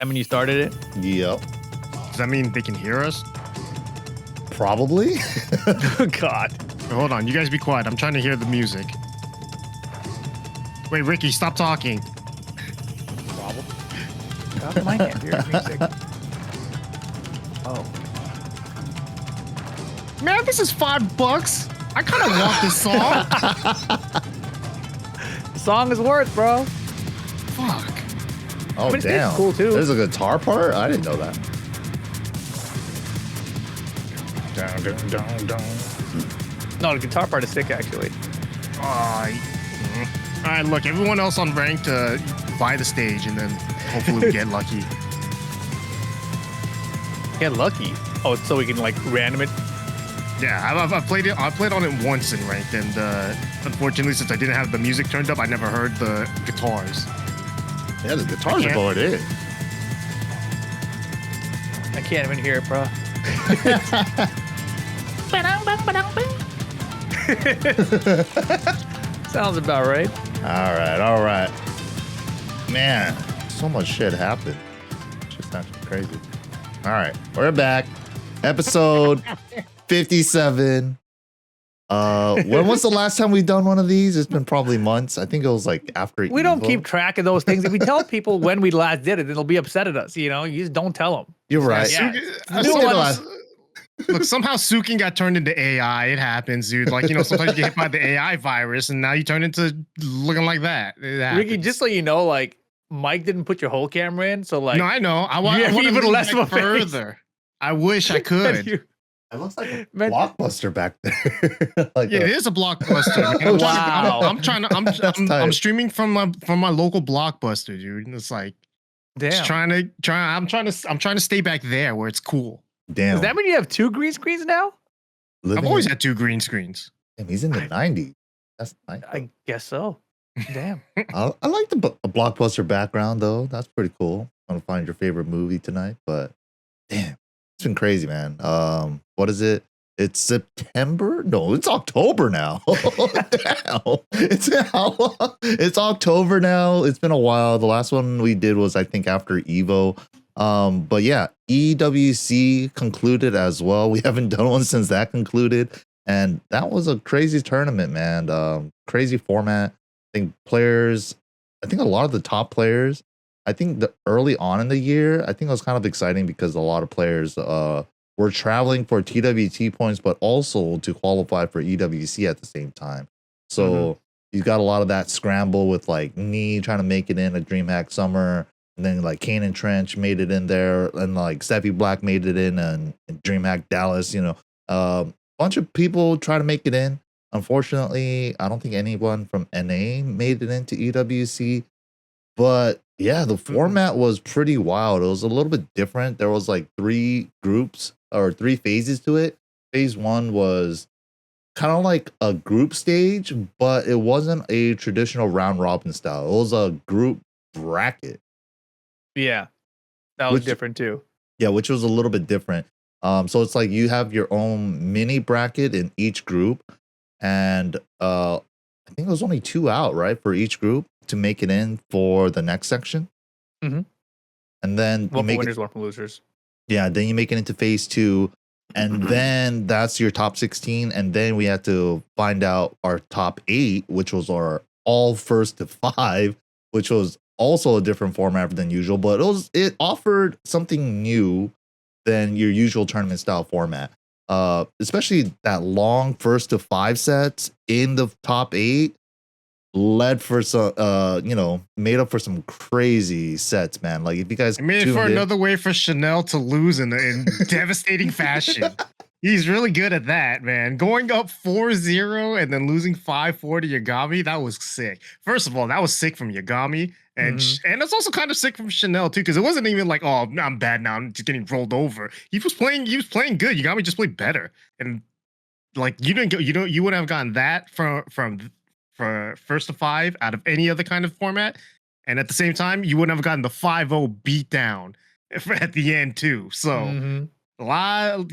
I mean, you started it? Yep. Does that mean they can hear us? Probably. Oh, God. Hold on, you guys be quiet. I'm trying to hear the music. Wait, Ricky, stop talking. Problem. God, my hand. Here's music. Oh. Man, this is $5. I kind of want this song. The song is worth, bro. Fuck. Oh, But damn. it's cool, too. There's a guitar part? I didn't know that. Down, down, down, down. No, the guitar part is sick, actually. All right, look, everyone else on rank to buy the stage, and then hopefully we get lucky. Get lucky. Oh, so we can, like, random it? Yeah, I've played it. I played on it once in ranked, and unfortunately, since I didn't have the music turned up, I never heard the guitars. Yeah, the guitars are going in. I can't even hear it, bro. Sounds about right. All right. Man, so much shit happened. Shit's actually crazy. All right, we're back. Episode 57. When was the last time we done one of these? It's been probably months. I think it was like after We don't Evo. keep track of those things. If we tell people when we last did it, then they'll be upset at us. You know, you just don't tell them. You're right. Yeah. Look, somehow Sukin got turned into AI. It happens, dude. Like, you know, sometimes you get hit by the AI virus, and now you turn into looking like that. Ricky, just so you know, like, Mike didn't put your whole camera in, so like, no, I know. I want even less of a face. further. I wish I could. It looks like a blockbuster back there. Like Yeah, it is a blockbuster. Man. Wow. I'm streaming from my local blockbuster, dude. And it's like, just damn. I'm trying to stay back there where it's cool. Damn. Does that mean you have 2 green screens now? I've always had 2 green screens. Damn, he's in the 90s. That's nice. I guess so. Damn. I like the blockbuster background though. That's pretty cool. I'm gonna find your favorite movie tonight, but damn, it's been crazy, man. What is it? It's September? No, it's October now. Damn. It's October now. It's been a while. The last one we did was I think after Evo. But yeah, EWC concluded as well. We haven't done one since that concluded, and that was a crazy tournament, man. Crazy format. I think a lot of the top players, I think the early on in the year, I think it was kind of exciting because a lot of players were traveling for TWT points, but also to qualify for EWC at the same time. So you got a lot of that scramble with like Nee trying to make it in a DreamHack Summer, and then like Kane and Trench made it in there, and like Steffi Black made it in, and DreamHack Dallas, you know, bunch of people try to make it in. Unfortunately, I don't think anyone from NA made it into EWC, but yeah, the format was pretty wild. It was a little bit different. There was like 3 groups or 3 phases to it. Phase 1 was kind of like a group stage, but it wasn't a traditional round robin style. It was a group bracket. Yeah. That was different too. Yeah, which was a little bit different. So it's like you have your own mini bracket in each group. And I think it was only 2 out, right, for each group to make it in for the next section. Mm-hmm. And then One for winners, one for losers. Yeah, then you make it into phase 2, and then that's your top 16, and then we had to find out our top 8, which was our all first to 5, which was also a different format than usual, but it offered something new than your usual tournament style format. Especially that long first to 5 sets in the top 8 led for some, made up for some crazy sets, man. Like if you guys made it for another way for Chanel to lose in devastating fashion. He's really good at that, man. Going up 4-0 and then losing 5-4 to Yagami, that was sick. First of all, that was sick from Yagami. And it's also kind of sick from Chanel too, because it wasn't even like, oh, I'm bad now, I'm just getting rolled over. He was playing good. Yagami just played better. And like you wouldn't have gotten that from first to 5 out of any other kind of format. And at the same time, you wouldn't have gotten the 5-0 beatdown at the end too. So a lot,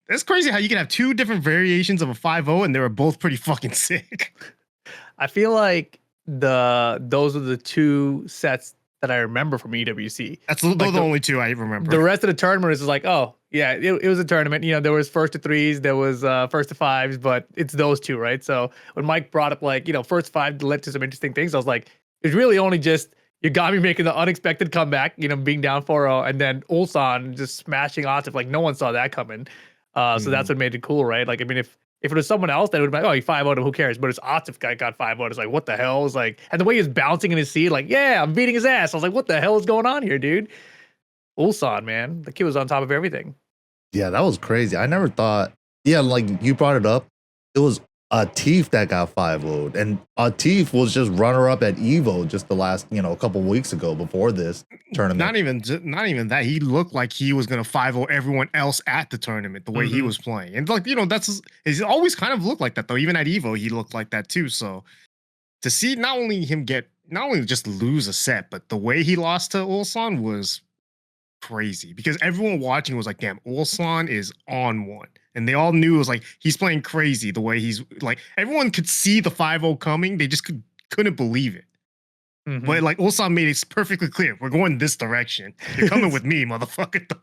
it's crazy how you can have 2 different variations of a 5-0 and they were both pretty fucking sick. I feel like those are the 2 sets that I remember from EWC. That's those are the only two I remember. The rest of the tournament is like, oh yeah, it was a tournament. You know, there was first to threes, there was first to fives, but it's those two, right? So when Mike brought up like, you know, first five led to some interesting things, I was like, it's really only just Yagami making the unexpected comeback, you know, being down 4-0, and then Ulsan just smashing Atif like no one saw that coming. So that's what made it cool, right? Like, I mean, if it was someone else, that would be like, oh, he 5-0'd him, who cares? But it's Atif guy got 5-0'd. It's like, what the hell? It's like, and the way he was bouncing in his seat, like, yeah, I'm beating his ass. I was like, what the hell is going on here, dude? Ulsan, man, the kid was on top of everything. Yeah, that was crazy. I never thought. Yeah, like you brought it up. It was Atif that got 5-0'd, and Atif was just runner-up at Evo just the last, you know, a couple weeks ago before this tournament. Not even that. He looked like he was gonna 5-0 everyone else at the tournament the way he was playing, and like, you know, he's always kind of looked like that though. Even at Evo, he looked like that too. So to see not only just lose a set, but the way he lost to Ulsan was crazy, because everyone watching was like, damn, Ulsan is on one. And they all knew it was like, he's playing crazy the way he's like, everyone could see the 5-0 coming. They just couldn't believe it. But like Ulsan made it perfectly clear. We're going this direction. You're coming with me, motherfucker.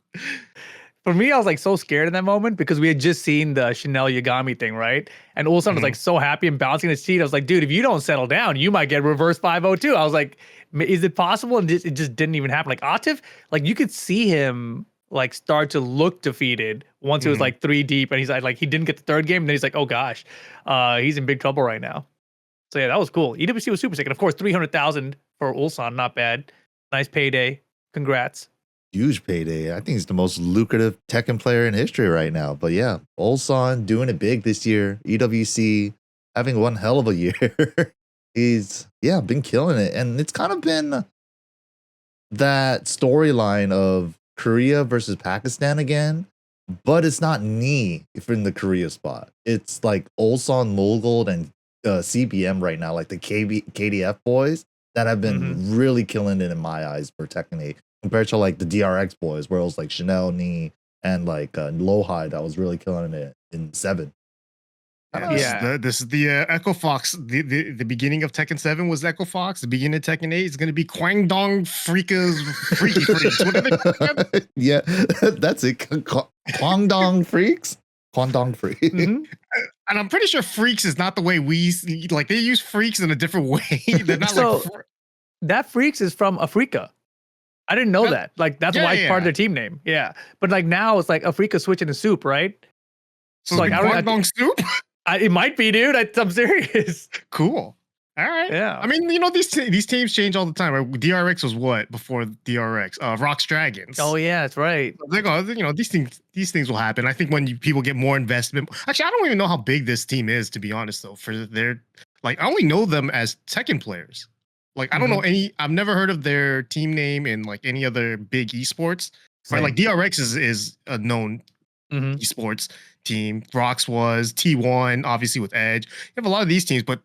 For me, I was like so scared in that moment because we had just seen the Chanel Yagami thing, right? And Ulsan was like so happy and bouncing his seat. I was like, dude, if you don't settle down, you might get reverse 5-0 too. I was like, is it possible? And it just didn't even happen. Like Atif, like you could see him like start to look defeated once he was like 3 deep, and he's like he didn't get the third game, and then he's like, oh gosh, he's in big trouble right now. So yeah, that was cool. EWC was super sick, and of course 300,000 for Ulsan, not bad. Nice payday. Congrats. Huge payday. I think he's the most lucrative Tekken player in history right now. But yeah, Ulsan doing it big this year. EWC having one hell of a year. He's been killing it, and it's kind of been that storyline of Korea versus Pakistan again, but it's not Knee if in the Korea spot. It's like Ulsan, Mulgold, and CBM right now, like the KDF boys that have been really killing it in my eyes for Tekken 8 compared to like the DRX boys, where it was like Chanel, Knee, and like Lohai that was really killing it in 7. This is the Echo Fox. The beginning of Tekken 7 was Echo Fox. The beginning of Tekken 8 is going to be Kwangdong Freaka's Freaky Freaks. What are they? Yeah, that's it. Kwangdong Freaks? Kwangdong Freaks. And I'm pretty sure Freaks is not the way we like. They use Freaks in a different way. They're not so, like that Freaks is from Afrika. I didn't know that. Like that's why it's part of their team name. Yeah, but like now it's like Afrika switching to soup, right? So like Kwangdong Soup. It might be, dude. I'm serious. Cool. All right. Yeah. I mean, you know, these teams change all the time. Right? DRX was what before DRX? Rocks Dragons. Oh yeah, that's right. They're going, you know, these things will happen. I think when people get more investment. Actually, I don't even know how big this team is, to be honest. Though, for their like, I only know them as Tekken players. Like, I don't know any. I've never heard of their team name in like any other big esports. Right? Like DRX is a known esports team. Rocks was T1, obviously with Edge. You have a lot of these teams, but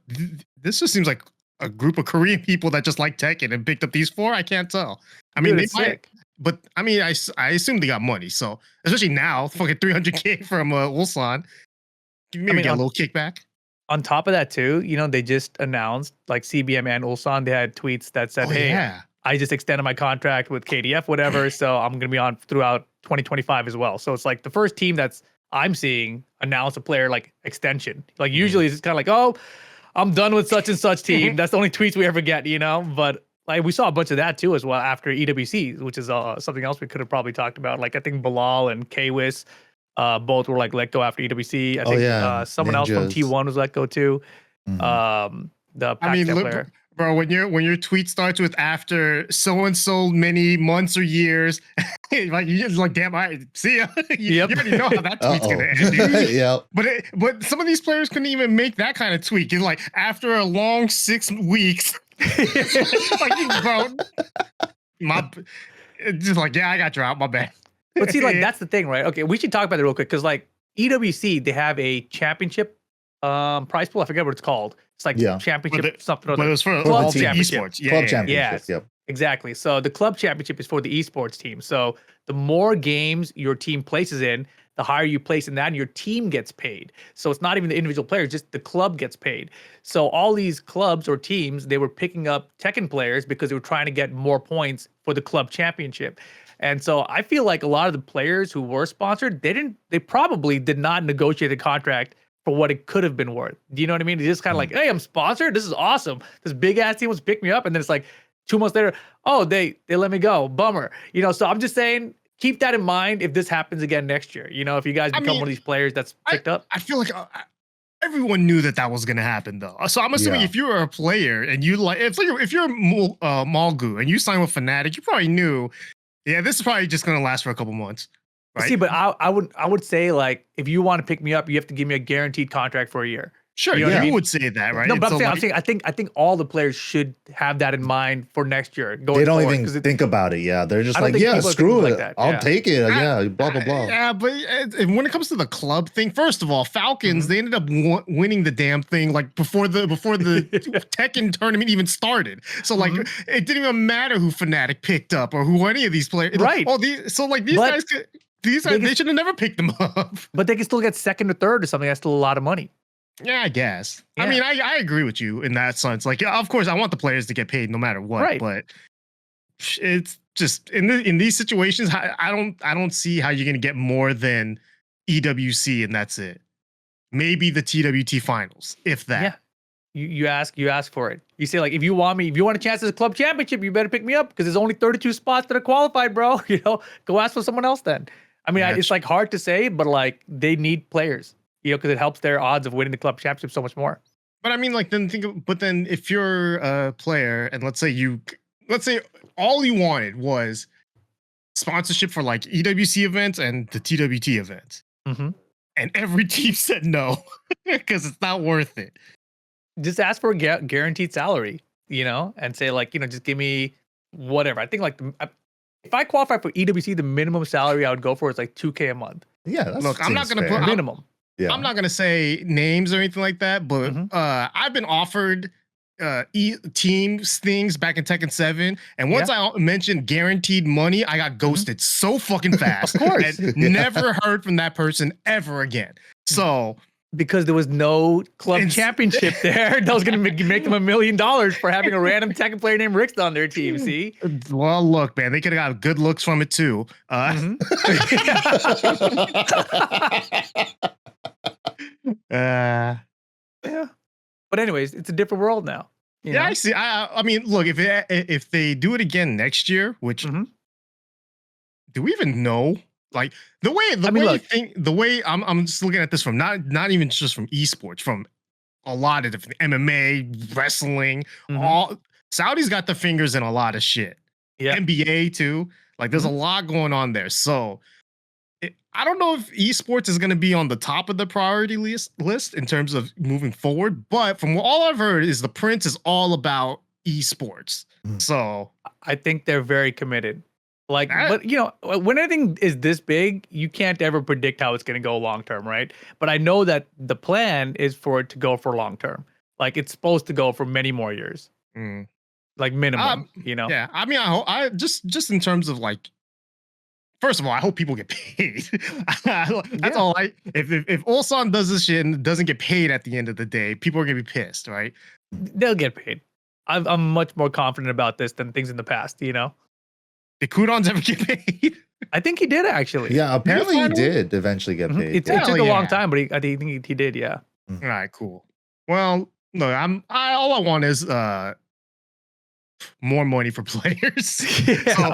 this just seems like a group of Korean people that just like Tekken and picked up these 4. I can't tell. I mean, they might, but I mean, I assume they got money. So especially now, fucking 300K from Ulsan, maybe get a little kickback. On top of that, too, you know, they just announced like CBM and Ulsan. They had tweets that said, I just extended my contract with KDF, whatever. So I'm going to be on throughout 2025 as well. So it's like the first team that's I'm seeing announce a player like extension. Like usually it's kind of like, oh, I'm done with such and such team. That's the only tweets we ever get, you know? But like we saw a bunch of that too as well after EWC, which is something else we could have probably talked about. Like I think Bilal and Kwis both were like let go after EWC. I think someone else from T1 was let go too. The Pakistan player. Bro, when your tweet starts with after so and so many months or years, like you just like, damn, I see ya. You already know how that tweet's gonna end. Yep. But some of these players couldn't even make that kind of tweet. It's like after a long 6 weeks, like, bro, just like, I got dropped. My bad. But see, like that's the thing, right? Okay, we should talk about it real quick because like EWC, they have a championship prize pool. I forget what it's called. It's like championship something. But it was for Club Championship. Esports. Club Championship. Yeah. Yep. Exactly. So the club championship is for the esports team. So the more games your team places in, the higher you place in that, and your team gets paid. So it's not even the individual players, just the club gets paid. So all these clubs or teams, they were picking up Tekken players because they were trying to get more points for the club championship. And so I feel like a lot of the players who were sponsored, they probably did not negotiate a contract for what it could have been worth. Do you know what I mean? It's just kind of like, hey, I'm sponsored. This is awesome. This big ass team wants to pick me up. And then it's like 2 months later, oh, they let me go. Bummer. So I'm just saying, keep that in mind if this happens again next year. If you guys become one of these players that's picked up. I feel like everyone knew that was going to happen, though. So I'm assuming if you were a player and you if you're a Malgu and you sign with Fnatic, you probably knew, this is probably just going to last for a couple months. Right? See, but I would say, like, if you want to pick me up, you have to give me a guaranteed contract for a year. Sure, you would say that, right? No, but I'm saying, I think all the players should have that in mind for next year. They don't even think about it. Yeah, they're just like, screw it. I'll take it. Blah blah blah. Yeah, but when it comes to the club thing, first of all, Falcons they ended up winning the damn thing like before the Tekken tournament even started. So like it didn't even matter who Fnatic picked up or who any of these players. Right. These guys. They should have never picked them up. But they can still get second or third or something. That's still a lot of money. Yeah, I guess. Yeah. I mean, I agree with you in that sense. Like, of course, I want the players to get paid no matter what. Right. But it's just in these situations, I don't see how you're gonna get more than EWC and that's it. Maybe the TWT finals, if that. Yeah. You ask for it. You say, like, if you want a chance at the club championship, you better pick me up because there's only 32 spots that are qualified, bro. Go ask for someone else then. I mean, it's like hard to say, but like they need players. Because it helps their odds of winning the club championship so much more. But I mean, like, then if you're a player and let's say all you wanted was sponsorship for like EWC events and the TWT events, and every team said no because it's not worth it. Just ask for a guaranteed salary, and say like, just give me whatever. I think like if I qualify for EWC, the minimum salary I would go for is like $2K a month. Yeah, look, I'm not gonna put minimum. Yeah. I'm not gonna say names or anything like that, but I've been offered teams things back in Tekken 7, and once I mentioned guaranteed money, I got ghosted so fucking fast. Of course, and never heard from that person ever again. So because there was no club championship there, that was gonna make them $1 million for having a random Tekken player named Rickstah on their team. See? Well, look, man, they could have got good looks from it too. Yeah. But anyways, it's a different world now. I see. I mean, look, if they do it again next year, which do we even know? Like the way I'm just looking at this from not even just from esports, from a lot of different MMA, wrestling, all Saudi's got their fingers in a lot of shit. Yeah. NBA too. Like there's a lot going on there. So I don't know if esports is going to be on the top of the priority list in terms of moving forward, but from all I've heard is the Prince is all about esports. So I think they're very committed. Like, but when anything is this big, you can't ever predict how it's going to go long term, right? But I know that the plan is for it to go for long term. Like it's supposed to go for many more years, like minimum. Yeah, I mean, I just in terms of like. First of all, I hope people get paid. That's all. If Ulsan does this shit and doesn't get paid at the end of the day, people are gonna be pissed, right? They'll get paid. I'm much more confident about this than things in the past. Did Kudons ever get paid? I think he did actually. Yeah, apparently he did eventually get paid. It took a long time, but I think he did. Yeah. All right, cool. Well, look, all I want is more money for players. So,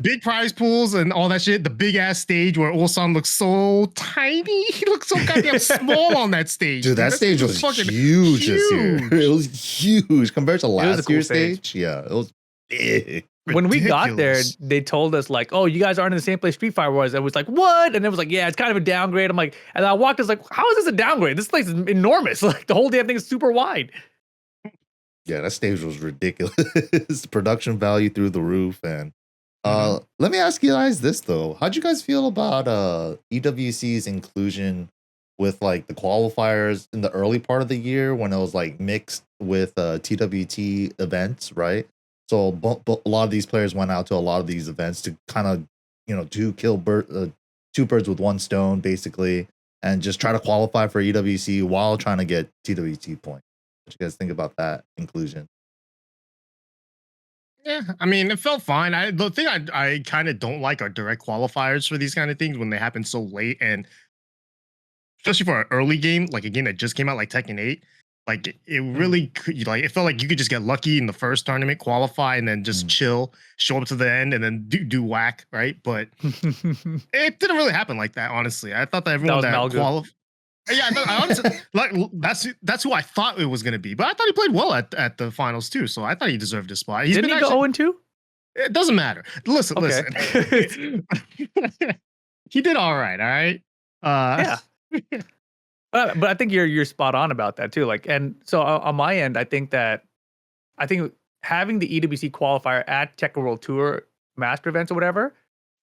big prize pools and all that shit. The big ass stage where Ulsan looks so tiny. He looks so goddamn small on that stage. Dude, that stage was huge this year. It was huge compared to last year's stage. Yeah, it was big. When we got there, they told us like, "Oh, you guys aren't in the same place Street Fighter was." I was like, "What?" And it was like, "Yeah, it's kind of a downgrade." I'm like, and I walked. I was like, "How is this a downgrade? This place is enormous. Like the whole damn thing is super wide." Yeah, that stage was ridiculous. Production value through the roof. And let me ask you guys this though: how'd you guys feel about EWC's inclusion with like the qualifiers in the early part of the year when it was like mixed with TWT events, right? So a lot of these players went out to a lot of these events to kind of, two birds with one stone, basically, and just try to qualify for EWC while trying to get TWT points. What you guys think about that inclusion? Yeah, I mean, it felt fine. The thing I kind of don't like are direct qualifiers for these kind of things when they happen so late, and especially for an early game, like a game that just came out, like Tekken 8. Like it really could, like it felt like you could just get lucky in the first tournament, qualify, and then just chill, show up to the end, and then do whack, right? But it didn't really happen like that, honestly. I thought that everyone that qualified. Yeah, I honestly like that's who I thought it was gonna be, but I thought he played well at the finals too, so I thought he deserved a spot. Didn't he go 0-2? It doesn't matter. Listen. He did all right. Yeah. But I think you're spot on about that too. Like, and so on my end, I think having the EWC qualifier at Tekken World Tour Master events or whatever,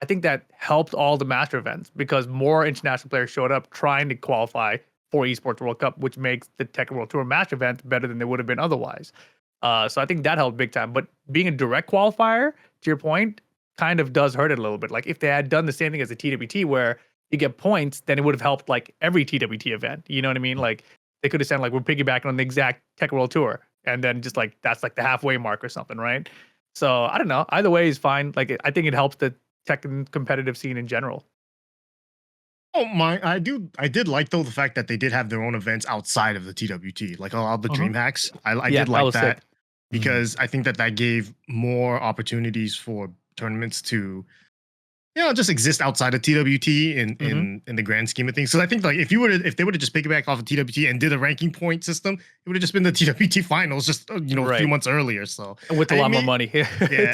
I think that helped all the Master events because more international players showed up trying to qualify for Esports World Cup, which makes the Tekken World Tour Master events better than they would have been otherwise. So I think that helped big time. But being a direct qualifier, to your point, kind of does hurt it a little bit. Like if they had done the same thing as the TWT where you get points, then it would have helped like every TWT event. You know what I mean? Like they could have said like we're piggybacking on the exact Tekken World Tour, and then just like that's like the halfway mark or something, right? So I don't know. Either way is fine. Like I think it helps the Tekken competitive scene in general. Oh my! I did like though the fact that they did have their own events outside of the TWT, like a lot of the dream hacks. I did like that because I think that gave more opportunities for tournaments to just exist outside of TWT in the grand scheme of things. So I think like if they would have just piggybacked off of TWT and did a ranking point system, it would have just been the TWT finals just a few months earlier. So with a lot more money. Yeah.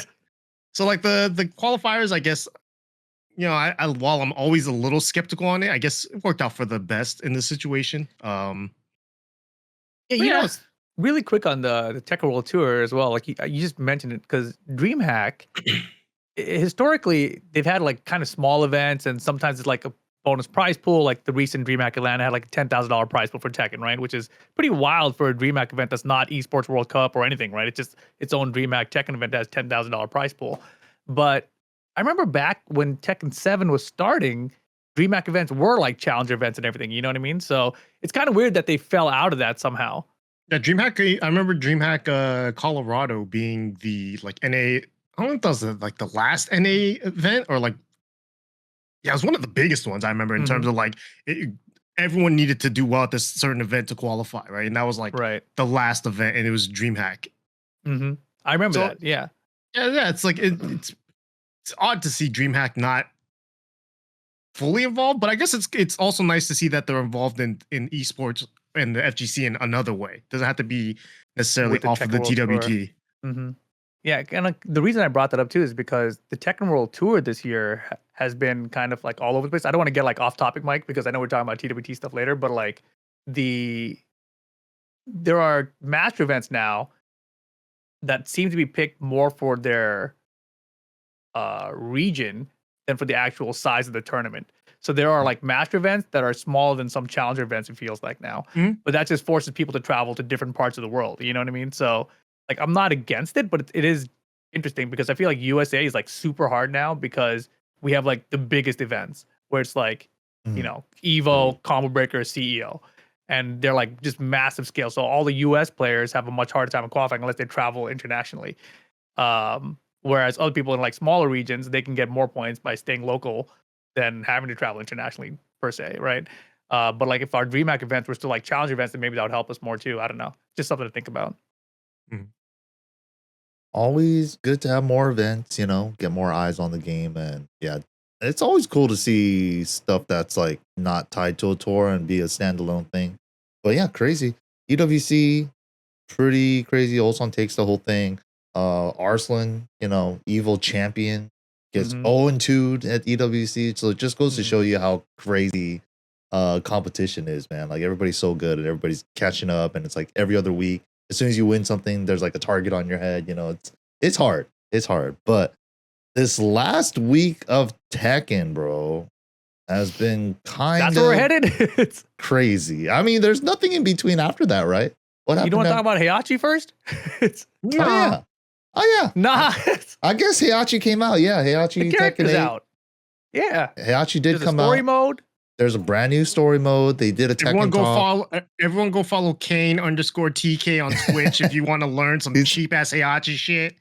So like the qualifiers, I guess, I while I'm always a little skeptical on it, I guess it worked out for the best in this situation. Really quick on the Tekken World Tour as well. Like you just mentioned it because DreamHack. Historically, they've had like kind of small events, and sometimes it's like a bonus prize pool. Like the recent DreamHack Atlanta had like a $10,000 prize pool for Tekken, right? Which is pretty wild for a DreamHack event that's not Esports World Cup or anything, right? It's just its own DreamHack Tekken event that has $10,000 prize pool. But I remember back when Tekken 7 was starting, DreamHack events were like challenger events and everything. You know what I mean? So it's kind of weird that they fell out of that somehow. Yeah, DreamHack. I remember DreamHack Colorado being the like NA. I don't know if that was like the last NA event or like, it was one of the biggest ones I remember in terms of like everyone needed to do well at this certain event to qualify, right? And that was like the last event, and it was DreamHack. I remember that. Yeah. It's like it's odd to see DreamHack not fully involved, but I guess it's also nice to see that they're involved in esports and the FGC in another way. Doesn't have to be necessarily off of the TWT. Yeah, and the reason I brought that up too is because the Tekken World Tour this year has been kind of like all over the place. I don't want to get like off topic, Mike, because I know we're talking about TWT stuff later, but like there are master events now that seem to be picked more for their region than for the actual size of the tournament. So there are like master events that are smaller than some challenger events, it feels like now. But that just forces people to travel to different parts of the world. You know what I mean? So like I'm not against it, but it is interesting because I feel like USA is like super hard now because we have like the biggest events where it's like, Evo, Combo Breaker, CEO. And they're like just massive scale. So all the US players have a much harder time of qualifying unless they travel internationally. Whereas other people in like smaller regions, they can get more points by staying local than having to travel internationally per se, right? But like if our DreamHack events were still like challenge events, then maybe that would help us more too. I don't know. Just something to think about. Always good to have more events, get more eyes on the game. And yeah, it's always cool to see stuff that's like not tied to a tour and be a standalone thing. But yeah, crazy. EWC, pretty crazy. Ulsan takes the whole thing. Arslan, evil champion, gets 0-2 at EWC. So it just goes to show you how crazy competition is, man. Like everybody's so good and everybody's catching up, and it's like every other week. As soon as you win something, there's like a target on your head. It's hard. It's hard. But this last week of Tekken, bro, has been That's where we're headed. It's crazy. I mean, there's nothing in between after that, right? What happened? You don't want to talk about Heihachi first? Yeah. Oh yeah. Nah, I guess Heihachi came out. Yeah, the Heihachi Tekken character's 8. out. Yeah. Heihachi did There's a come story out. mode. There's a brand new story mode. They did a Tekken talk. Everyone go follow Kane_TK on Twitch if you want to learn some cheap ass Heihachi shit.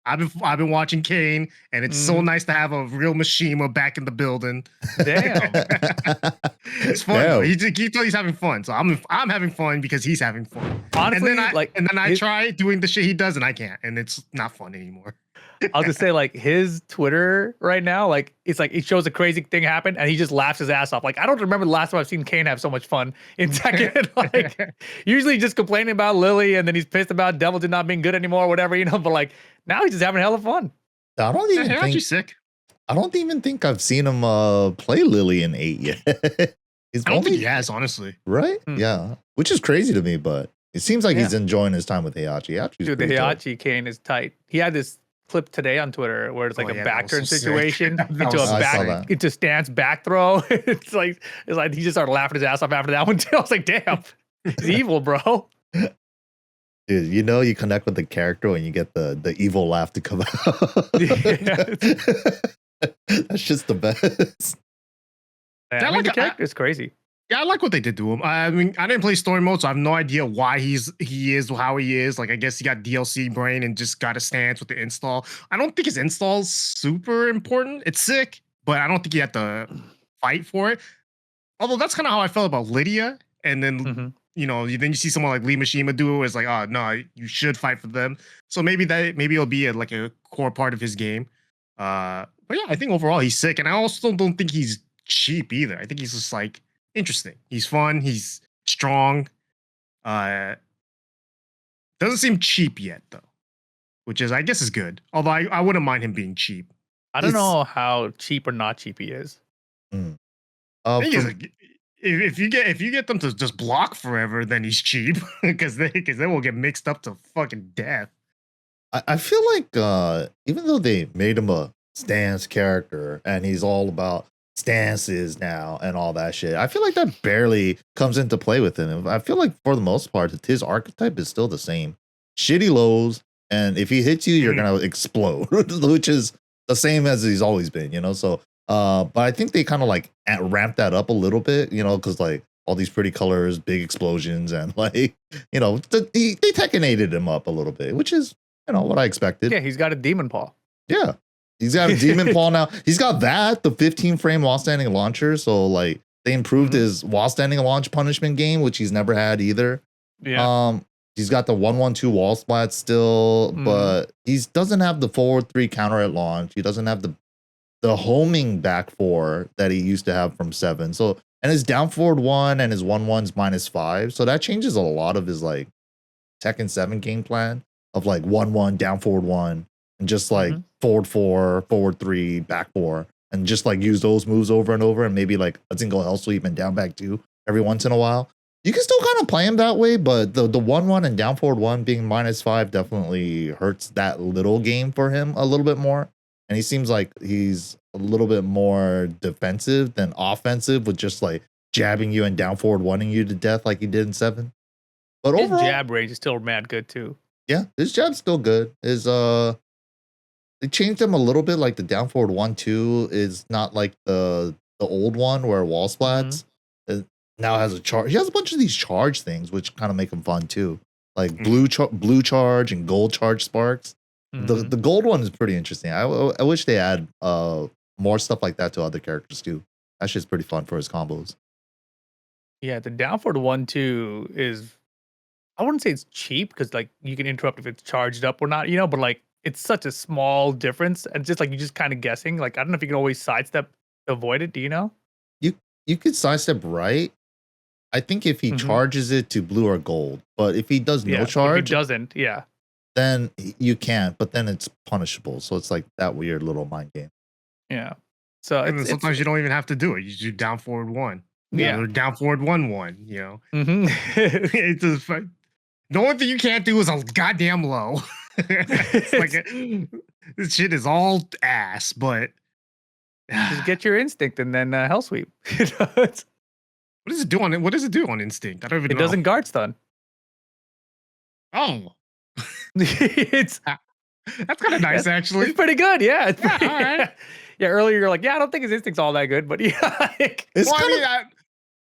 I've been watching Kane, and it's so nice to have a real Mishima back in the building. Damn. It's fun. Though. He keeps he's having fun, so I'm having fun because he's having fun. Honestly, and then I try doing the shit he does, and I can't, and it's not fun anymore. I'll just say, like, his Twitter right now, like, it's like it shows a crazy thing happen and he just laughs his ass off. Like, I don't remember the last time I've seen Kane have so much fun in Tekken. Like, usually just complaining about Lily and then he's pissed about Devil not being good anymore, whatever, you know. But like now he's just having hella fun. I don't even think sick. I don't even think I've seen him play Lily in 8 yet. I don't think he has, honestly. Right? Yeah. Which is crazy to me, but it seems like he's enjoying his time with Heihachi. Dude, the Heihachi Kane is tight. He had this clip today on Twitter where it's like a back turn situation into stance back throw. it's like he just started laughing his ass off after that one too. I was like, damn, he's evil, bro. Dude, you know you connect with the character when you get the evil laugh to come out. That's just the best. Yeah, I mean, the character is crazy. Yeah, I like what they did to him. I mean, I didn't play story mode, so I have no idea why he is how he is. Like, I guess he got DLC brain and just got a stance with the install. I don't think his install's super important. It's sick, but I don't think you have to fight for it. Although that's kind of how I felt about Lydia. And then, you know, then you see someone like Lee Mishima do it. It's like, oh, no, you should fight for them. So maybe it'll be like a core part of his game. But yeah, I think overall he's sick. And I also don't think he's cheap either. I think he's just like, interesting. He's fun. He's strong. Doesn't seem cheap yet though, which is I guess is good. Although I wouldn't mind him being cheap. I don't know how cheap or not cheap he is. If you get them to just block forever, then he's cheap because they will get mixed up to fucking death. I feel like even though they made him a stance character and he's all about stances now and all that shit, I feel like that barely comes into play with him. I feel like for the most part his archetype is still the same. Shitty lows, and if he hits you, you're gonna explode, which is the same as he's always been, you know. So but I think they kind of like ramped that up a little bit, you know, because like all these pretty colors, big explosions, and like, you know, they Tekkenated him up a little bit, which is, you know, what I expected. Yeah, he's got a demon paw. Yeah. He's got a demon paw now. He's got the 15 frame while standing launcher. So like they improved his while standing launch punishment game, which he's never had either. Yeah. He's got the 1-1-2 wall splat still, but he doesn't have the forward 3 counter at launch. He doesn't have the homing back 4 that he used to have from 7. So, and his down forward 1 and his 1-1's -5. So that changes a lot of his like Tekken 7 game plan of like 1-1, down forward 1. And just like forward 4, forward 3, back 4, and just like use those moves over and over, and maybe like a single L sweep and down back 2 every once in a while. You can still kind of play him that way, but the 1-1 and down forward 1 being -5 definitely hurts that little game for him a little bit more. And he seems like he's a little bit more defensive than offensive with just like jabbing you and down forward 1ing you to death like he did in 7. But his overall, jab range is still mad good too. Yeah, his jab's still good. They changed him a little bit. Like the down forward 1-2 is not like the old one where wall splats. It now has a charge. He has a bunch of these charge things, which kind of make him fun too. Like blue charge and gold charge sparks. The gold one is pretty interesting. I wish they add more stuff like that to other characters too. That shit's pretty fun for his combos. Yeah, the down forward 1-2 is, I wouldn't say it's cheap because like you can interrupt if it's charged up or not, you know, but like it's such a small difference, and just like you're just kind of guessing. Like I don't know if you can always sidestep to avoid it. Do you know? You could sidestep right. I think if he charges it to blue or gold, but if he does no charge, if he doesn't, then you can't. But then it's punishable. So it's like that weird little mind game. Yeah. So sometimes you don't even have to do it. You do down forward 1. Yeah. Or down forward 1-1. You know. It's just the only thing you can't do is a goddamn low. It's like this shit is all ass, but just get your instinct and then hell sweep. What does it do on instinct? I don't even know. It doesn't guard stun. Oh. It's That's kind of nice, actually. It's pretty good. Yeah. It's Yeah, pretty, all right. yeah. Earlier you're like, yeah, I don't think his instinct's all that good, but yeah. It's Well, I kind mean,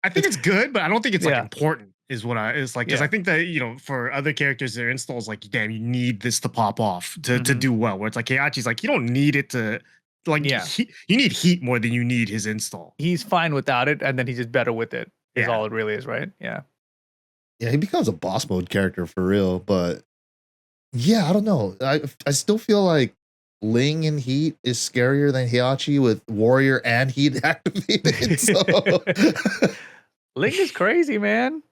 I think it's good, but I don't think it's like Yeah. important. Is what it's like, because Yeah. I think that for other characters, their installs like, damn, you need this to pop off to do well. Where it's like Heihachi's like, you don't need it to, like, Yeah. you need heat more than you need his install. He's fine without it, and then he's just better with it. Is Yeah. all it really is, right? Yeah. Yeah, he becomes a boss mode character for real. But yeah, I don't know. I still feel like Ling in Heat is scarier than Heihachi with Warrior and Heat activated. So Link is crazy, man.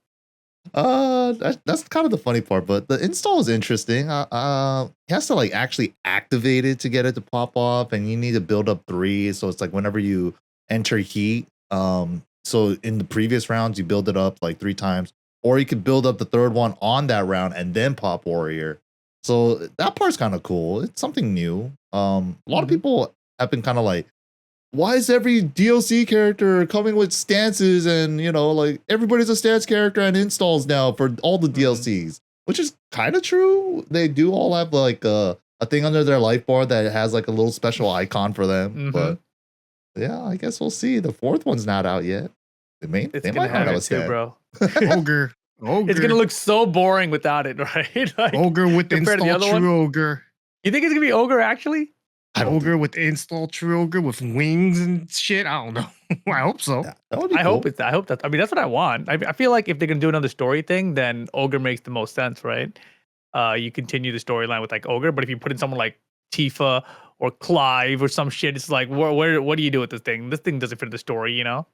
that's kind of the funny part, but the install is interesting. He has to like actually activate it to get it to pop off, and you need to build up 3. So it's like whenever you enter Heat, so in the previous rounds you build it up like 3 times, or you could build up the 3rd one on that round and then pop Warrior. So that part's kind of cool. It's something new. A lot of people have been kind of like, why is every DLC character coming with stances, and like everybody's a stance character and installs now for all the DLCs, which is kind of true. They do all have like a thing under their life bar that has like a little special icon for them. But yeah, I guess we'll see. The 4th one's not out yet. They might have it too, bro. Ogre. It's gonna look so boring without it, right? Like, Ogre with compared to the install other one? true ogre. You think it's gonna be Ogre actually? Ogre with install true ogre with wings and shit. I don't know. I hope so. Yeah, that would be I cool. hope it's. I hope that. I mean, that's what I want. I feel like if they're gonna do another story thing, then Ogre makes the most sense, right? You continue the storyline with like Ogre, but if you put in someone like Tifa or Clive or some shit, it's like, what do you do with this thing? This thing doesn't fit the story, you know?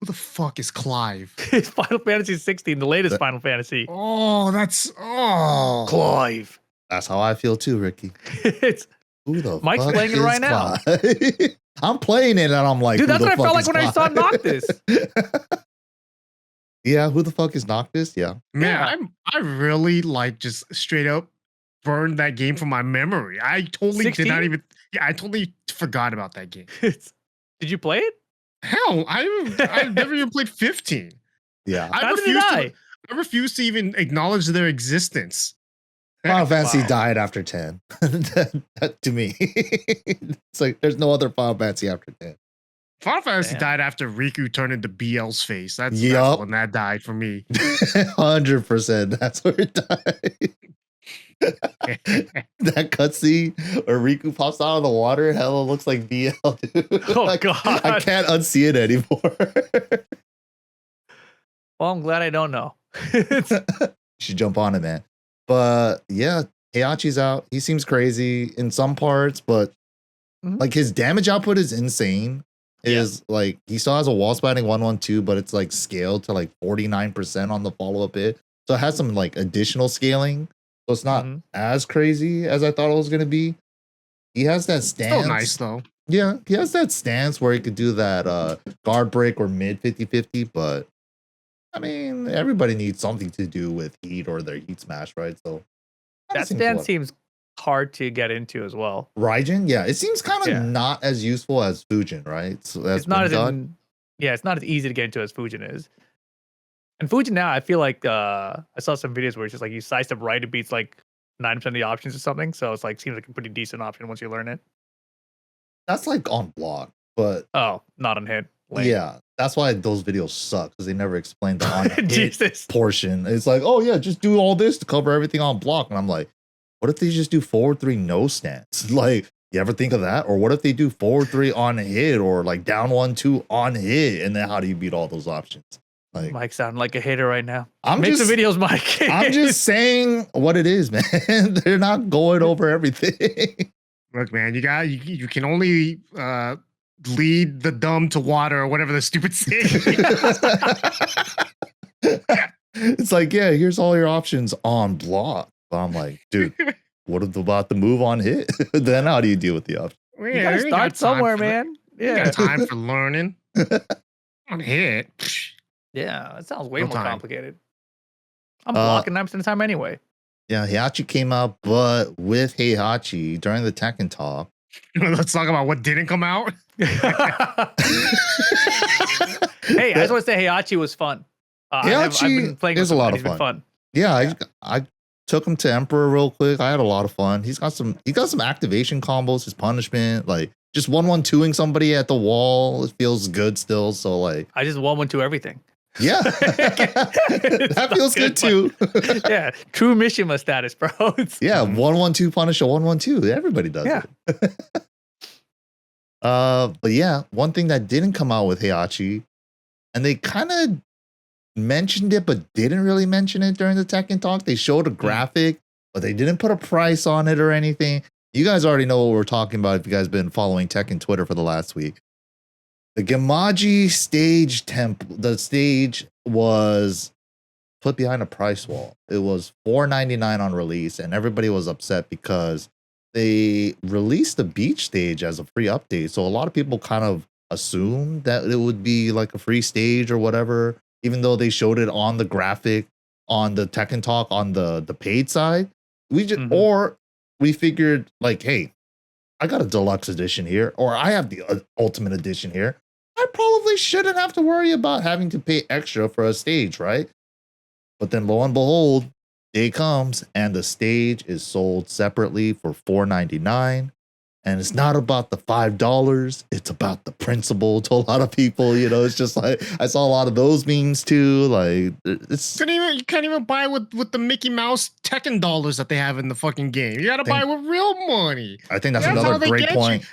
Who the fuck is Clive? It's Final Fantasy 16, the latest Final Fantasy. Clive. That's how I feel too, Ricky. It's Who the Mike's fuck playing it is right now. Clive? I'm playing it and I'm like, dude, who that's the what I fuck felt like is when I saw Clive? Noctis. Yeah, who the fuck is Noctis? Yeah. Man, I really like just straight up burned that game from my memory. I totally 16? did not even. Yeah, I totally forgot about that game. Did you play it? Hell, I've never even played 15. Yeah. I refuse to even acknowledge their existence. Final Fantasy Wow. died after 10. To me. It's like there's no other Final Fantasy after 10. Final Fantasy Damn. died after Riku turned into BL's face. That's Yup. when that died for me. 100%. That's where it died. That cutscene where Riku pops out of the water, hella looks like BL, dude. Oh, Like, God. I can't unsee it anymore. Well, I'm glad I don't know. You should jump on it, man. But yeah, Heihachi's out. He seems crazy in some parts, but like his damage output is insane. Is like he still has a wall spatting 112, but it's like scaled to like 49% on the follow-up hit. So it has some like additional scaling. So it's not as crazy as I thought it was gonna be. He has that stance. Still nice though. Yeah, he has that stance where he could do that guard break or mid 50-50, but I mean, everybody needs something to do with heat or their heat smash, right? So That stance seems hard to get into as well. Raijin, yeah, it seems kind of not as useful as Fujin, right? So that's It's not it's not as easy to get into as Fujin is. And Fujin now, I feel like I saw some videos where it's just like you sidestep right, it beats like 9% of the options or something. So it's like seems like a pretty decent option once you learn it. That's like on block, but not on hit. Lame. Yeah, that's why those videos suck because they never explained the on hit Jesus. portion. It's like, oh yeah, just do all this to cover everything on block, and I'm like, what if they just do forward 3 no stance? Like, you ever think of that? Or what if they do forward 3 on hit or like down 1-2 on hit, and then how do you beat all those options? Like, Mike sounding like a hater right now. I'm Make just some videos, Mike. I'm just saying what it is, man. They're not going over everything. Look, man, you can only lead the dumb to water or whatever the stupid saying. It's like, yeah, here's all your options on block. But I'm like, dude, what about the move on hit? Then how do you deal with the option? You gotta start somewhere, man. You got time for learning. On hit. Yeah, it sounds way No more time. complicated. I'm blocking 9% of the time anyway. Yeah, Heihachi came out, but with Heihachi during the Tekken talk. Let's talk about what didn't come out. Hey, I just want to say Heihachi was fun. I've been playing is with a lot him, of he's been fun. Yeah, I took him to Emperor real quick. I had a lot of fun. He got some activation combos, his punishment, like just 1-1-2ing somebody at the wall. It feels good still. So like I just 1-1-2 everything. Yeah. That feels good too. Yeah. True Mishima status, bro. Yeah, 1-1-2 punish a 1-1-2. Everybody does it. But yeah, one thing that didn't come out with Heihachi, and they kind of mentioned it, but didn't really mention it during the Tekken talk. They showed a graphic, but they didn't put a price on it or anything. You guys already know what we're talking about if you guys been following Tekken Twitter for the last week. The Gemaji stage the stage was put behind a price wall. It was $4.99 on release, and everybody was upset because they released the beach stage as a free update. So a lot of people kind of assumed that it would be like a free stage or whatever, even though they showed it on the graphic on the Tekken Talk on the paid side. We just or we figured like, hey, I got a deluxe edition here, or I have the ultimate edition here. I probably shouldn't have to worry about having to pay extra for a stage, right? But then lo and behold, day comes and the stage is sold separately for $4.99. And it's not about the $5. It's about the principle to a lot of people. You know, it's just like I saw a lot of those memes too. Like it's you can't even buy with the Mickey Mouse Tekken dollars that they have in the fucking game. You gotta buy with real money. I think that's another great point.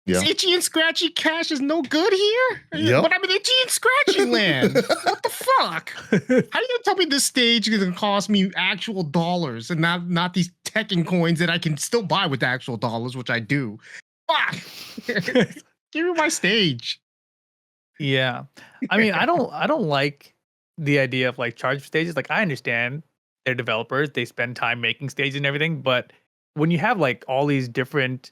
Yeah. Itchy and scratchy cash is no good here. Yep. But I'm in itchy and scratchy land. What the fuck? How are you gonna tell me this stage is gonna cost me actual dollars and not these Tekken coins that I can still buy with actual dollars, which I do? Fuck. Give me my stage. Yeah. I mean, I don't like the idea of like charge for stages. Like I understand they're developers, they spend time making stages and everything, but when you have like all these different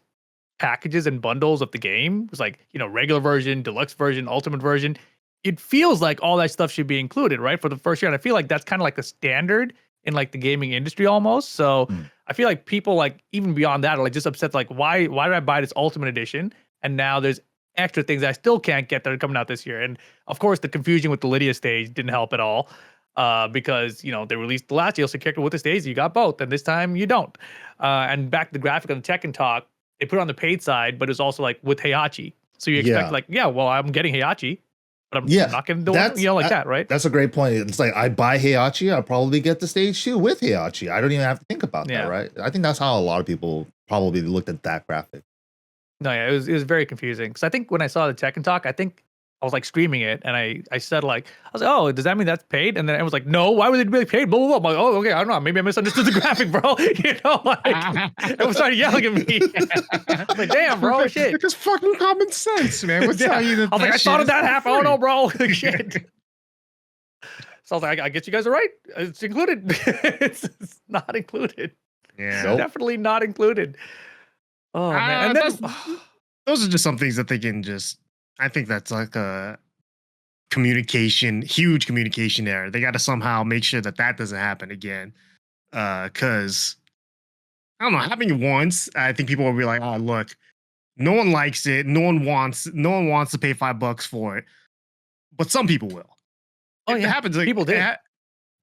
packages and bundles of the game, it's like, you know, regular version, deluxe version, ultimate version, it feels like all that stuff should be included, right? For the first year. And I feel like that's kind of like the standard in like the gaming industry almost. So I feel like people like even beyond that are like just upset, like why did I buy this ultimate edition? And now there's extra things I still can't get that are coming out this year. And of course the confusion with the Lydia stage didn't help at all. Because you know they released the last DLC character with the stage, you got both, and this time you don't. And back to the graphic on the Tekken Talk, they put it on the paid side, but it's also like with Heihachi. So you expect like, well, I'm getting Heihachi, but I'm not getting the one, you know, like that, right? That's a great point. It's like I buy Heihachi, I'll probably get the stage too with Heihachi. I don't even have to think about that, right? I think that's how a lot of people probably looked at that graphic. No, yeah, it was very confusing. Because I think when I saw the Tekken Talk, I think I was like streaming it, and I said like, I was like, oh, does that mean that's paid? And then I was like, no, why would it be paid? Blah, blah, blah. I'm like, oh, okay, I don't know. Maybe I misunderstood the graphic, bro. You know, like, it was started yelling at me. I'm like, damn, bro, shit. It's just fucking common sense, man. What's tell you that I was like, I thought of that half. Oh no, bro. Shit. So I was like, I guess you guys are right. It's included. It's not included. Yeah, definitely not included. Oh man, and then those are just some things that they can just. I think that's like a huge communication error. They got to somehow make sure that doesn't happen again. Because I don't know, happening it once, I think people will be like, "Oh, look, no one likes it. No one wants to pay $5 for it." But some people will. Oh, it happens. Like, people did.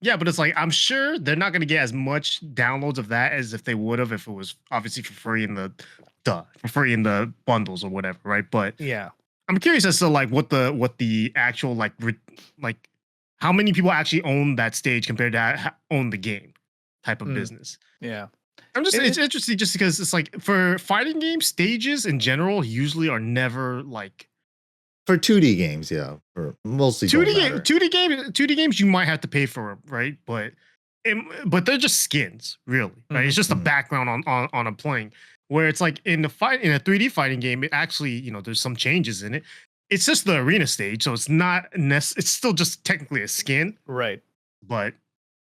Yeah, but it's like I'm sure they're not going to get as much downloads of that as if they would have if it was obviously for free in the bundles or whatever, right? But yeah. I'm curious as to like what the actual like how many people actually own that stage compared to own the game type of business. Yeah, it's interesting just because it's like for fighting game stages in general usually are never like for 2D games, yeah, for mostly 2D games you might have to pay for, right? But they're just skins, really, right? It's just a background on a playing. Where it's like in a 3D fighting game, it actually, you know, there's some changes in it. It's just the arena stage, so it's not it's still just technically a skin, right? But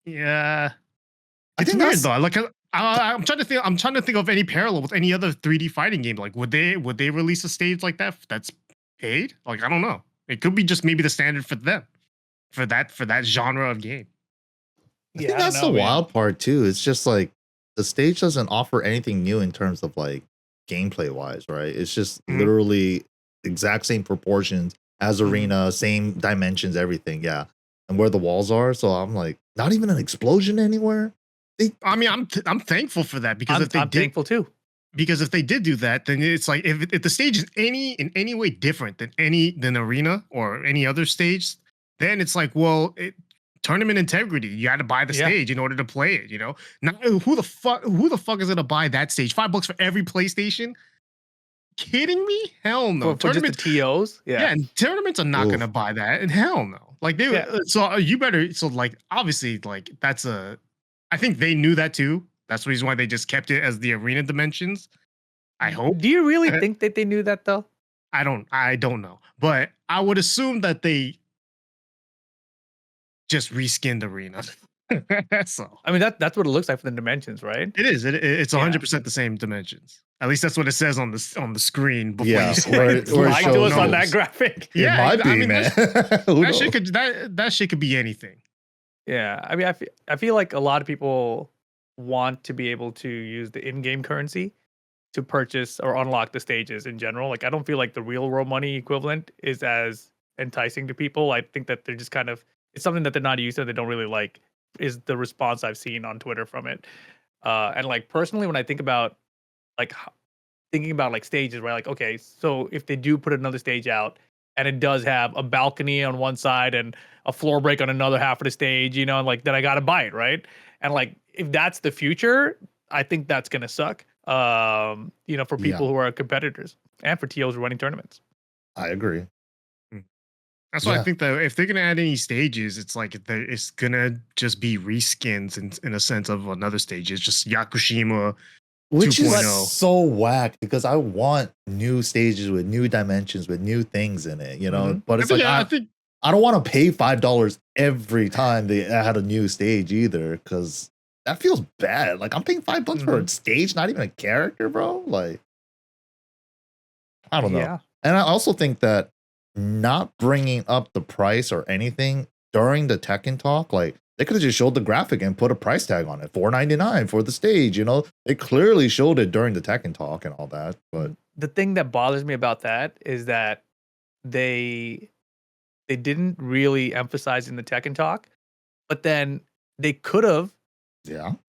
yeah, it's weird though. Like I'm trying to think of any parallel with any other 3D fighting game. Like, would they release a stage like that that's paid? Like, I don't know. It could be just maybe the standard for them, for that genre of game. I think that's the wild part too. It's just like. The stage doesn't offer anything new in terms of like gameplay wise, right? It's just literally exact same proportions as arena, same dimensions, everything. Yeah. And where the walls are. So I'm like, not even an explosion anywhere. I mean, I'm thankful for that because I'm thankful too. Because if they did do that, then it's like if the stage is in any way different than arena or any other stage, then it's like, well, tournament integrity. You got to buy the stage in order to play it. You know, now who the fuck is gonna buy that stage? $5 for every PlayStation? Kidding me? Hell no. For just the TOs? Yeah, and tournaments are not gonna buy that. And hell no. Like so you better. So like obviously like that's I think they knew that too. That's the reason why they just kept it as the arena dimensions. I hope. Do you really think that they knew that though? I don't know. But I would assume that they just reskinned arena. So I mean that's what it looks like for the dimensions, right? it is. It's 100% the same dimensions. At least that's what it says on the screen before you or lie to us on that graphic. It might be, man. That shit could be anything. Yeah, I mean, I feel like a lot of people want to be able to use the in-game currency to purchase or unlock the stages in general. Like, I don't feel like the real world money equivalent is as enticing to people. I think that they're just kind of, it's something that they're not used to, they don't really like, is the response I've seen on Twitter from it. And like personally, when I think about like stages, right? Like, okay, so if they do put another stage out and it does have a balcony on one side and a floor break on another half of the stage, you know, and like then I gotta buy it, right? And like if that's the future, I think that's gonna suck. You know, for people who are competitors and for TOs running tournaments. I agree. That's why I think that if they're gonna add any stages, it's like it's gonna just be reskins in a sense of another stage. It's just Yakushima, which 2.0. is so whack because I want new stages with new dimensions with new things in it, you know. But it's I don't want to pay $5 every time they add a new stage either, because that feels bad. Like I'm paying $5 for a stage, not even a character, bro. Like I don't know. Yeah. And I also think that not bringing up the price or anything during the Tekken talk, like they could have just showed the graphic and put a price tag on it, $4.99 for the stage. You know, they clearly showed it during the Tekken talk and all that. But the thing that bothers me about that is that they didn't really emphasize in the Tekken talk, but then they could have,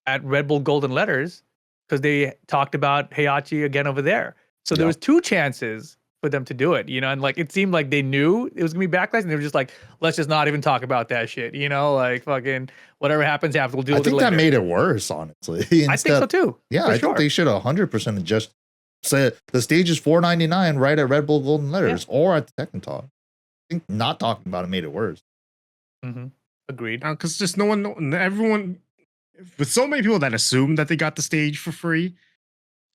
at Red Bull Golden Letters, because they talked about Heihachi again over there. So there was two chances for them to do it, you know, and like it seemed like they knew it was gonna be backlash, and they were just like, let's just not even talk about that shit, you know, like fucking whatever happens, we'll deal with it later. I think that made it worse, honestly. I think so too. Yeah, I think they should 100% just say the stage is $4.99 right at Red Bull Golden Letters or at the Tekken talk. I think not talking about it made it worse. Agreed. Because just everyone, with so many people that assume that they got the stage for free.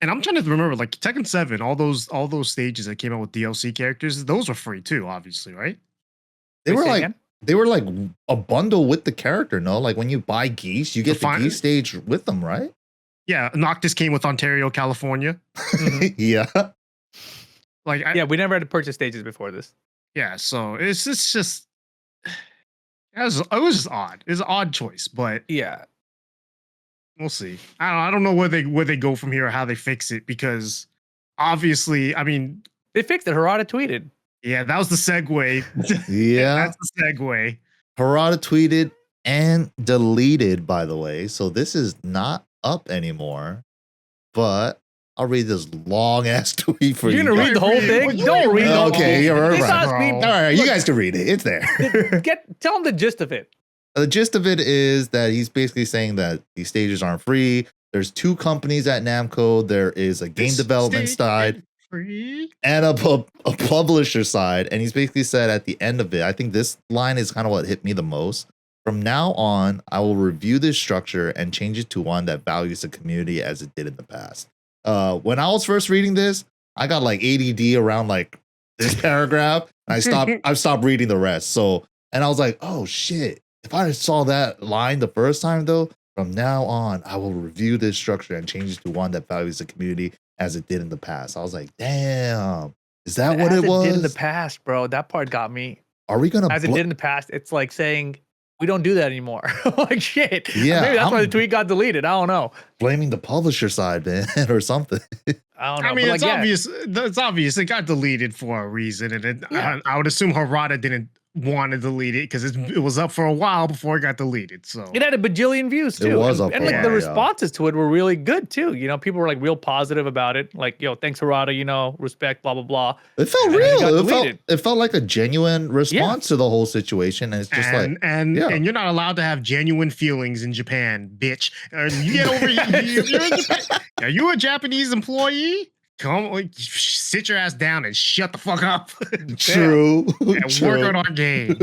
And I'm trying to remember, like Tekken 7, all those stages that came out with DLC characters, those were free too, obviously, right? They were like a bundle with the character, no? Like when you buy Geese, you get the Geese stage with them, right? Yeah, Noctis came with Ontario, California. Yeah. Like we never had to purchase stages before this. Yeah, so it's just it was just odd. It's an odd choice, but yeah, we'll see. I don't know where they go from here or how they fix it, because obviously, I mean, they fixed it. Harada tweeted. Yeah, that was the segue. Yeah, that's the segue. Harada tweeted and deleted, by the way. So this is not up anymore. But I'll read this long ass tweet for you. You're gonna read the whole thing? Don't read the whole thing. Okay, you're right. All right, you guys can read it. It's there. Tell them the gist of it. The gist of it is that he's basically saying that these stages aren't free. There's two companies at Namco. There is a game development side and a publisher side. And he's basically said at the end of it, I think this line is kind of what hit me the most. From now on, I will review this structure and change it to one that values the community as it did in the past. When I was first reading this, I got like ADD around like this paragraph. And I stopped reading the rest. So, and I was like, oh shit. If I saw that line the first time though, from now on, I will review this structure and change it to one that values the community as it did in the past. I was like, damn, is that what it was? Did in the past, bro. That part got me. Are we gonna? As it did in the past, it's like saying we don't do that anymore. Like shit. Yeah, maybe that's why the tweet got deleted. I don't know. Blaming the publisher side, man, or something. I don't know. I mean, it's obvious. It got deleted for a reason, and I would assume Harada didn't want to delete it because it was up for a while before it got deleted. So it had a bajillion views too. It was up and for like a the while, responses to it were really good too. You know, people were like real positive about it. Like, yo, thanks Harada, you know, respect, blah blah blah. It felt And real. It felt like a genuine response to the whole situation. And it's just and you're not allowed to have genuine feelings in Japan, bitch. You get over you're in Japan. Are you a Japanese employee? Come, sit your ass down and shut the fuck up. True. And work on our game.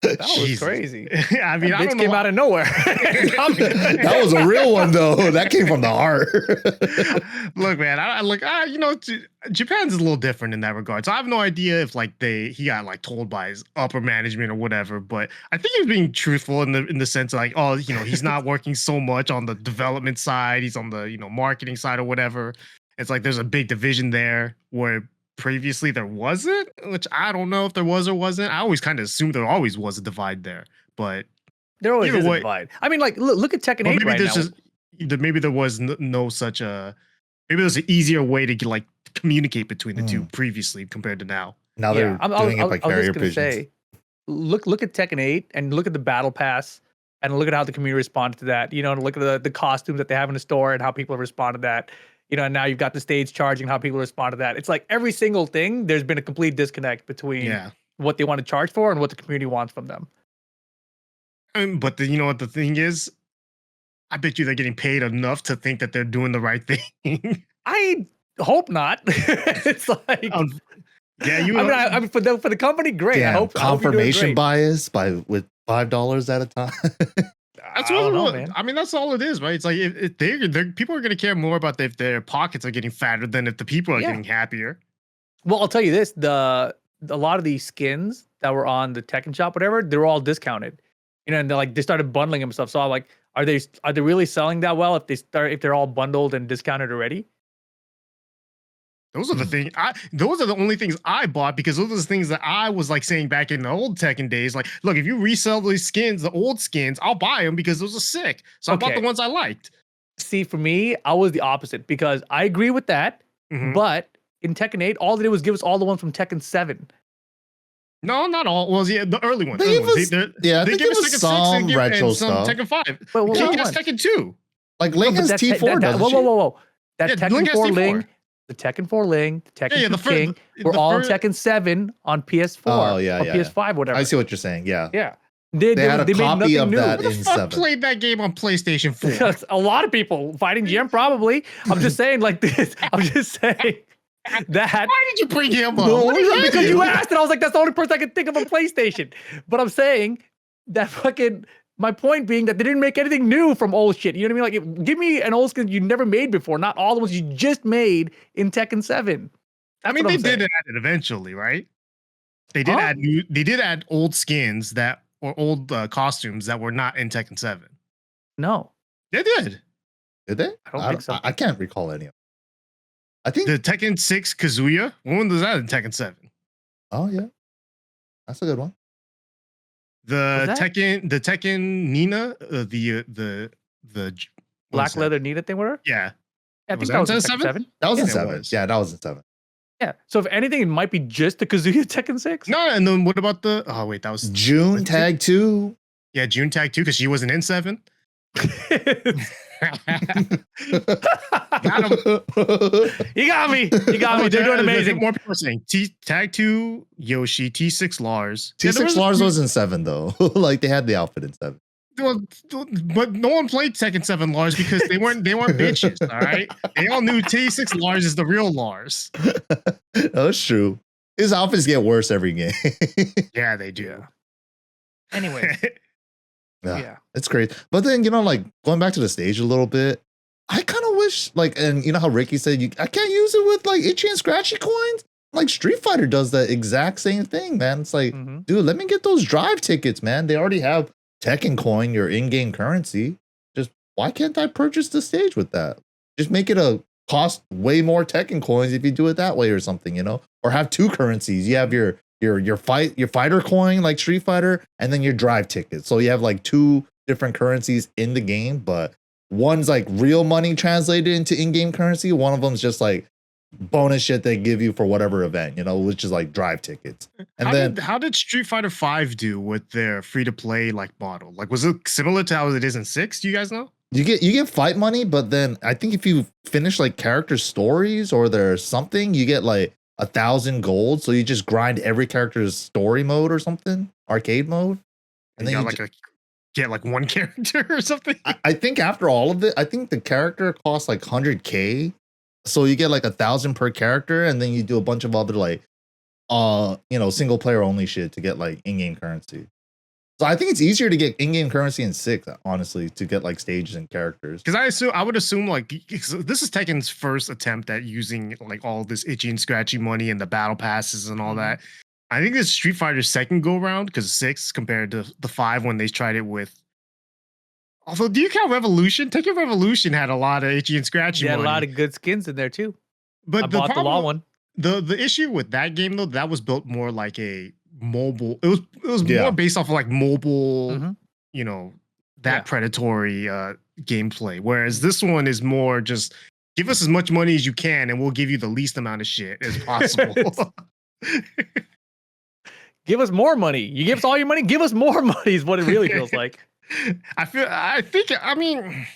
That was crazy. I mean, that bitch came out of nowhere. That was a real one, though. That came from the heart. Look, man, you know, Japan's a little different in that regard. So I have no idea if like he got like told by his upper management or whatever. But I think he's being truthful in the sense of like, oh, you know, he's not working so much on the development side. He's on the, you know, marketing side or whatever. It's like there's a big division there where previously there wasn't, which I don't know if there was or wasn't. I always kind of assumed there always was a divide there, but there always is a divide. I mean, like look at Tekken 8 right now. Maybe there was no such a. Maybe there's an easier way to like communicate between the two previously compared to now. Now they're doing it by carrier pigeons. Say, look at Tekken 8 and look at the battle pass and look at how the community responded to that. You know, and look at the costumes that they have in the store and how people have responded to that. You know, and now you've got the stage charging, how people respond to that. It's like every single thing, there's been a complete disconnect between what they want to charge for and what the community wants from them. But you know what the thing is? I bet you they're getting paid enough to think that they're doing the right thing. I hope not. It's like, I mean, for the company, great. Damn, I hope confirmation bias with $5 at a time. That's what man. I mean, that's all it is, right? It's like if people are going to care more about if their pockets are getting fatter than if the people are getting happier. Well, I'll tell you this: a lot of these skins that were on the Tekken shop, whatever, they're all discounted. You know, and they started bundling them and stuff. So I'm like, are they really selling that well if they're all bundled and discounted already? Those are the things those are the only things I bought because those are the things that I was like saying back in the old Tekken days. Like, look, if you resell these skins, the old skins, I'll buy them because those are sick. So I bought the ones I liked. See, for me, I was the opposite because I agree with that. But in Tekken 8, all they did was give us all the ones from Tekken 7. No, not all. Well, yeah, the early ones. They give us some retro stuff. Tekken 5. But Tekken 2. Like Lincoln's T4 does. Whoa. That Tekken 4 Ling. The Tekken 4 Ling, the Tekken 2 King, were all in Tekken 7 on PS4 or PS5, whatever. I see what you're saying. Yeah. They had a copy of that in 7. Played that game on PlayStation 4. A lot of people. Fighting GM, probably. I'm just saying like this. I'm just saying that. Why did you bring him up? Because you asked and I was like, that's the only person I could think of on PlayStation. But I'm saying that my point being that they didn't make anything new from old shit. You know what I mean? Like, give me an old skin you never made before, not all the ones you just made in Tekken 7. They did add it eventually, right? They did add old skins or old costumes that were not in Tekken 7. No. They did. Did they? I don't think so. I can't recall any of them. I think the Tekken 6 Kazuya, when was that in Tekken 7? Oh yeah. That's a good one. The Tekken Nina, the black leather Nina thing with her? Yeah. I think that was in 7. That was in 7. Yeah, that was in 7. Yeah. So if anything, it might be just the Kazuya Tekken 6. No, and then what about that was June Tag 2. Yeah, June Tag 2 because she wasn't in 7. Got him. You got me. They're doing amazing. More people are saying Tag 2 Yoshi, T6 Lars. T6 Lars was in 7 though. Like they had the outfit in 7. Well, but no one played Tekken 7 Lars because they weren't bitches. All right, they all knew T6 Lars is the real Lars. That's true. His outfits get worse every game. Yeah, they do. Yeah. Anyway. Yeah, it's great. But then, like going back to the stage a little bit, I kind of wish, like, and you know how Ricky said, I can't use it with like itchy and scratchy coins? Like Street Fighter does the exact same thing, man. It's like, dude, let me get those drive tickets, man. They already have Tekken coin, your in-game currency. Just why can't I purchase the stage with that? Just make it cost way more Tekken coins if you do it that way or something, or have two currencies. You have your fighter coin like Street Fighter, and then your drive ticket. So you have like two different currencies in the game, but one's like real money translated into in-game currency. One of them's just like bonus shit they give you for whatever event, you know, which is like drive tickets. And how did Street Fighter 5 do with their free to play like model? Like, was it similar to how it is in 6? Do you guys know? you get fight money, but then I think if you finish like character stories or there's something, you get like 1,000 gold. So you just grind every character's story mode or something, arcade mode, and then you get like one character or something. I think after all of it, I think the character costs like 100K. So you get like 1,000 per character, and then you do a bunch of other like, you know, single player only shit to get like in-game currency. So I think it's easier to get in-game currency in 6, honestly, to get like stages and characters. Because I would assume like this is Tekken's first attempt at using like all this itchy and scratchy money and the battle passes and all that. I think this is Street Fighter's second go round because 6 compared to the 5 when they tried it with. Also, do you count Revolution? Tekken Revolution had a lot of itchy and scratchy. Yeah, a lot of good skins in there too. But I the bought the problem, law one. The issue with that game though, that was built more like a mobile. It was more based off of like mobile, you know, that predatory gameplay. Whereas this one is more just give us as much money as you can, and we'll give you the least amount of shit as possible. Give us more money. You give us all your money. Give us more money is what it really feels like. I mean,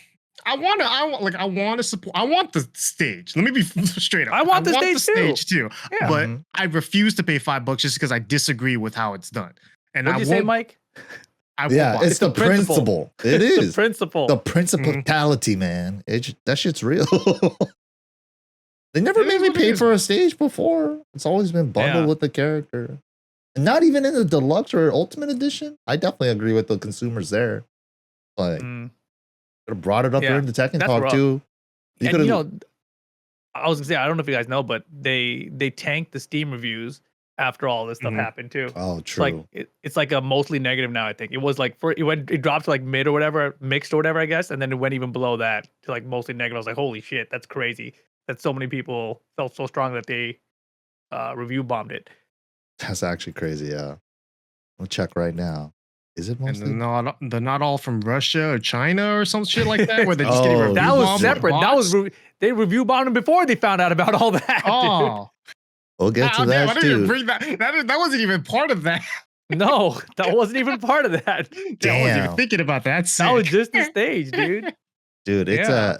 I want to support. I want the stage. Let me be straight up. I want the stage too. Yeah. But I refuse to pay $5 just because I disagree with how it's done. And what did you say, Mike? It's the principle. It is the principle. The principality, man. That shit's real. They never made me pay for a stage before. It's always been bundled with the character. And not even in the deluxe or ultimate edition. I definitely agree with the consumers there. Like, could have brought it up there in the Tekken Talk rough. Too. You know, I was gonna say, I don't know if you guys know, but they tanked the Steam reviews after all this stuff happened too. Oh, true. It's like a mostly negative now. I think it was like it dropped to like mid or whatever, mixed or whatever, I guess, and then it went even below that to like mostly negative. I was like, holy shit, that's crazy. That so many people felt so strong that they review bombed it. That's actually crazy. Yeah, we'll check right now. Is it mostly? And they're not all from Russia or China or some shit like that. Where they just getting that was separate. That was they review bombed them before they found out about all that. Oh, dude. We'll get to that I didn't even bring that. That wasn't even part of that. No, that wasn't even part of that. Damn. I wasn't even thinking about that. That was just the stage, dude. Dude, it's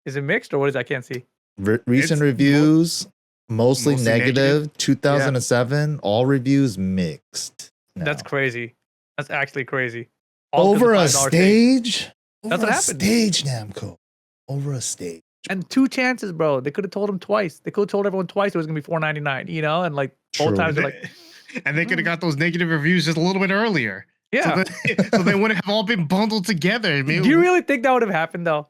Is it mixed or what is that? I can't see. Recent reviews. Mostly negative. 2007, all reviews mixed. Now. That's crazy. That's actually crazy. Over a stage? That's what happened. Stage, Namco. Over a stage. And 2 chances, bro. They could have told him twice. They could have told everyone twice it was gonna be $4.99, you know? And like both times they're like and they could have got those negative reviews just a little bit earlier. Yeah. So they wouldn't have all been bundled together. Do you really think that would have happened though?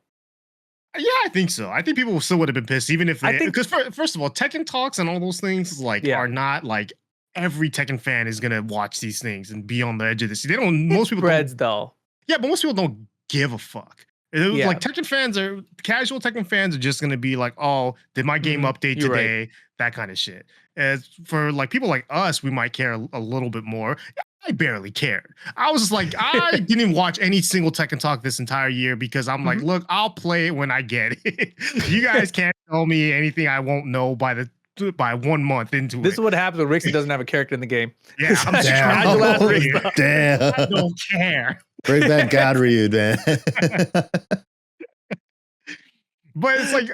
Yeah, I think so. I think people still would have been pissed, even if they. Because first of all, Tekken Talks and all those things are not like every Tekken fan is gonna watch these things and be on the edge of this. They don't. Most people though. Yeah, but most people don't give a fuck. Like Tekken fans are casual Tekken fans are just gonna be like, oh, did my game update today? Right. That kind of shit. As for like people like us, we might care a little bit more. I barely cared. I was just like, I didn't watch any single Tekken Talk this entire year because I'm like, look, I'll play it when I get it. You guys can't tell me anything I won't know by 1 month into it. This is what happens when Rickstah doesn't have a character in the game. Yeah, I'm damn. I don't care. Bring back God Ryu, man. But it's like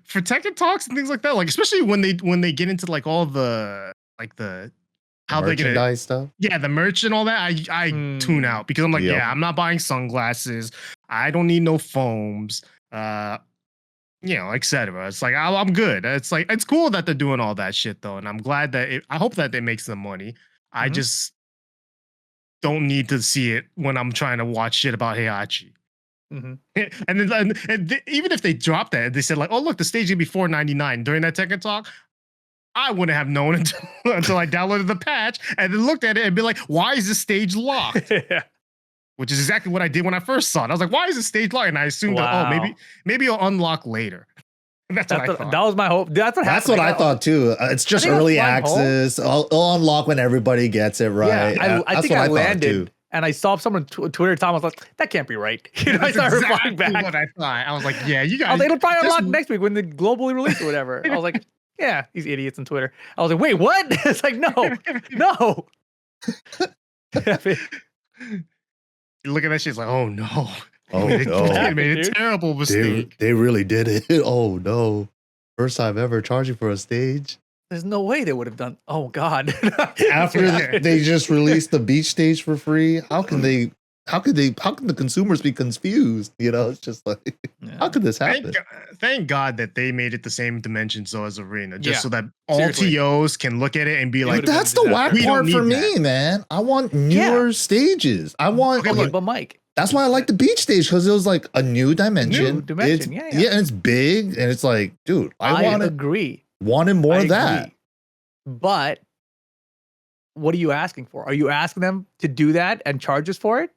for Tekken Talks and things like that, like especially when they get into like all the how they get stuff. Yeah, the merch and all that. I tune out because I'm like, I'm not buying sunglasses. I don't need no foams. Etc. It's like I'm good. It's like it's cool that they're doing all that shit though, and I'm glad that I hope that it makes them money. I just don't need to see it when I'm trying to watch shit about Heihachi. And even if they dropped that, they said like, oh look, the stage gonna be $4.99 during that Tekken Talk. I wouldn't have known until I downloaded the patch and then looked at it and be like, why is this stage locked? Which is exactly what I did when I first saw it. I was like, why is this stage locked? And I assumed that, maybe it'll unlock later. That's what I thought. That was my hope. That's what I thought too. It's just early access. It'll unlock when everybody gets it right. Yeah, I think I landed And I saw someone Twitter time. I was like, that can't be right. You know, I started replying back. What I thought. I was like, yeah, you guys. I was like, it'll probably unlock next week when the globally release or whatever. I was like, yeah, these idiots on Twitter. I was like, wait, what? It's like, no. You look at that shit, it's like, oh no. Oh they no. made a terrible mistake. They really did it. Oh no. First time ever charging for a stage. There's no way they would have done. Oh God. After they just released the beach stage for free, how can the consumers be confused? You know, it's just like, how could this happen? Thank God that they made it the same dimensions though as Arena, just so that all Seriously. TOs can look at it and be like, that's the whack part for me, man. I want newer stages. I want. Okay, but Mike. That's why I like the beach stage, because it was like a new dimension. Yeah, and it's big, and it's like, dude, I agree. Wanted more of that. But what are you asking for? Are you asking them to do that and charge us for it?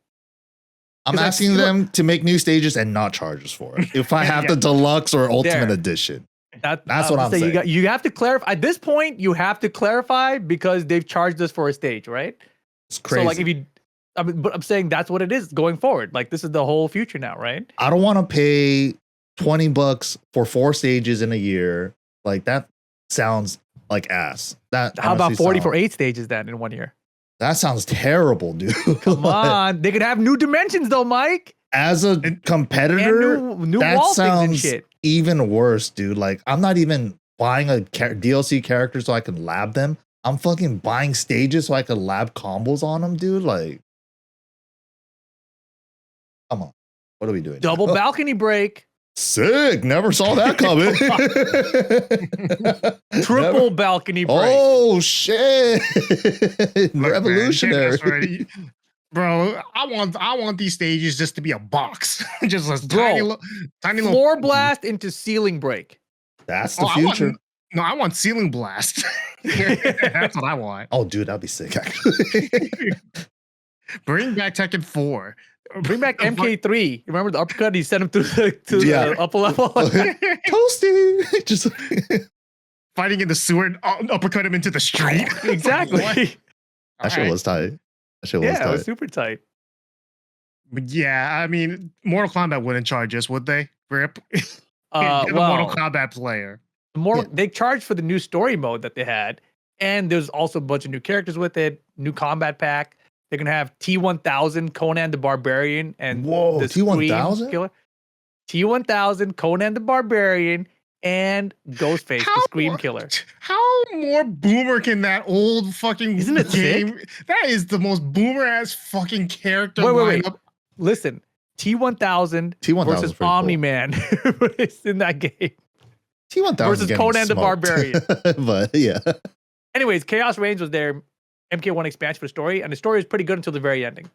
I'm asking them to make new stages and not charge us for it. If I have the deluxe or ultimate edition. That's what I'm saying. You have to clarify. At this point, you have to clarify because they've charged us for a stage, right? It's crazy. So like if you, but I'm saying that's what it is going forward. Like this is the whole future now, right? I don't want to pay $20 for 4 stages in a year. Like that sounds like ass. How about 40 for 8 stages then in 1 year? That sounds terrible, dude. Come on. They could have new dimensions though, Mike. As a competitor, new that wall sounds things and shit. even worse, dude. Like I'm not even buying a DLC character so I can lab them. I'm fucking buying stages so I can lab combos on them, dude. Like, come on. What are we doing? Double balcony break. Sick. Never saw that coming. Triple balcony break. Oh, shit. Look, revolutionary. Man, bro, I want these stages just to be a box. Just a tiny little floor blast into ceiling break. That's the future. I want ceiling blast. That's what I want. Oh, dude, that'd be sick, actually. Bring back Tekken 4. Bring back MK3. Remember the uppercut? He sent him to the upper level. Toasty. Just fighting in the sewer and uppercut him into the street. Exactly. That shit was tight. It was super tight. But yeah, I mean, Mortal Kombat wouldn't charge us, would they? Rip. Well, Mortal Kombat player. They charged for the new story mode that they had, and there's also a bunch of new characters with it. New combat pack. They're gonna have T1000 Conan the Barbarian and the T1000 killer. T1000 Conan the Barbarian and Ghostface the Scream Killer. How more boomer can that old fucking Isn't it game? sick? That is the most boomer ass fucking character. Wait. Listen, T1000 versus Omni Man is in that game. T1000 versus Conan the Barbarian. But yeah. Anyways, Chaos Reigns was their MK1 expansion for the story, and the story is pretty good until the very ending.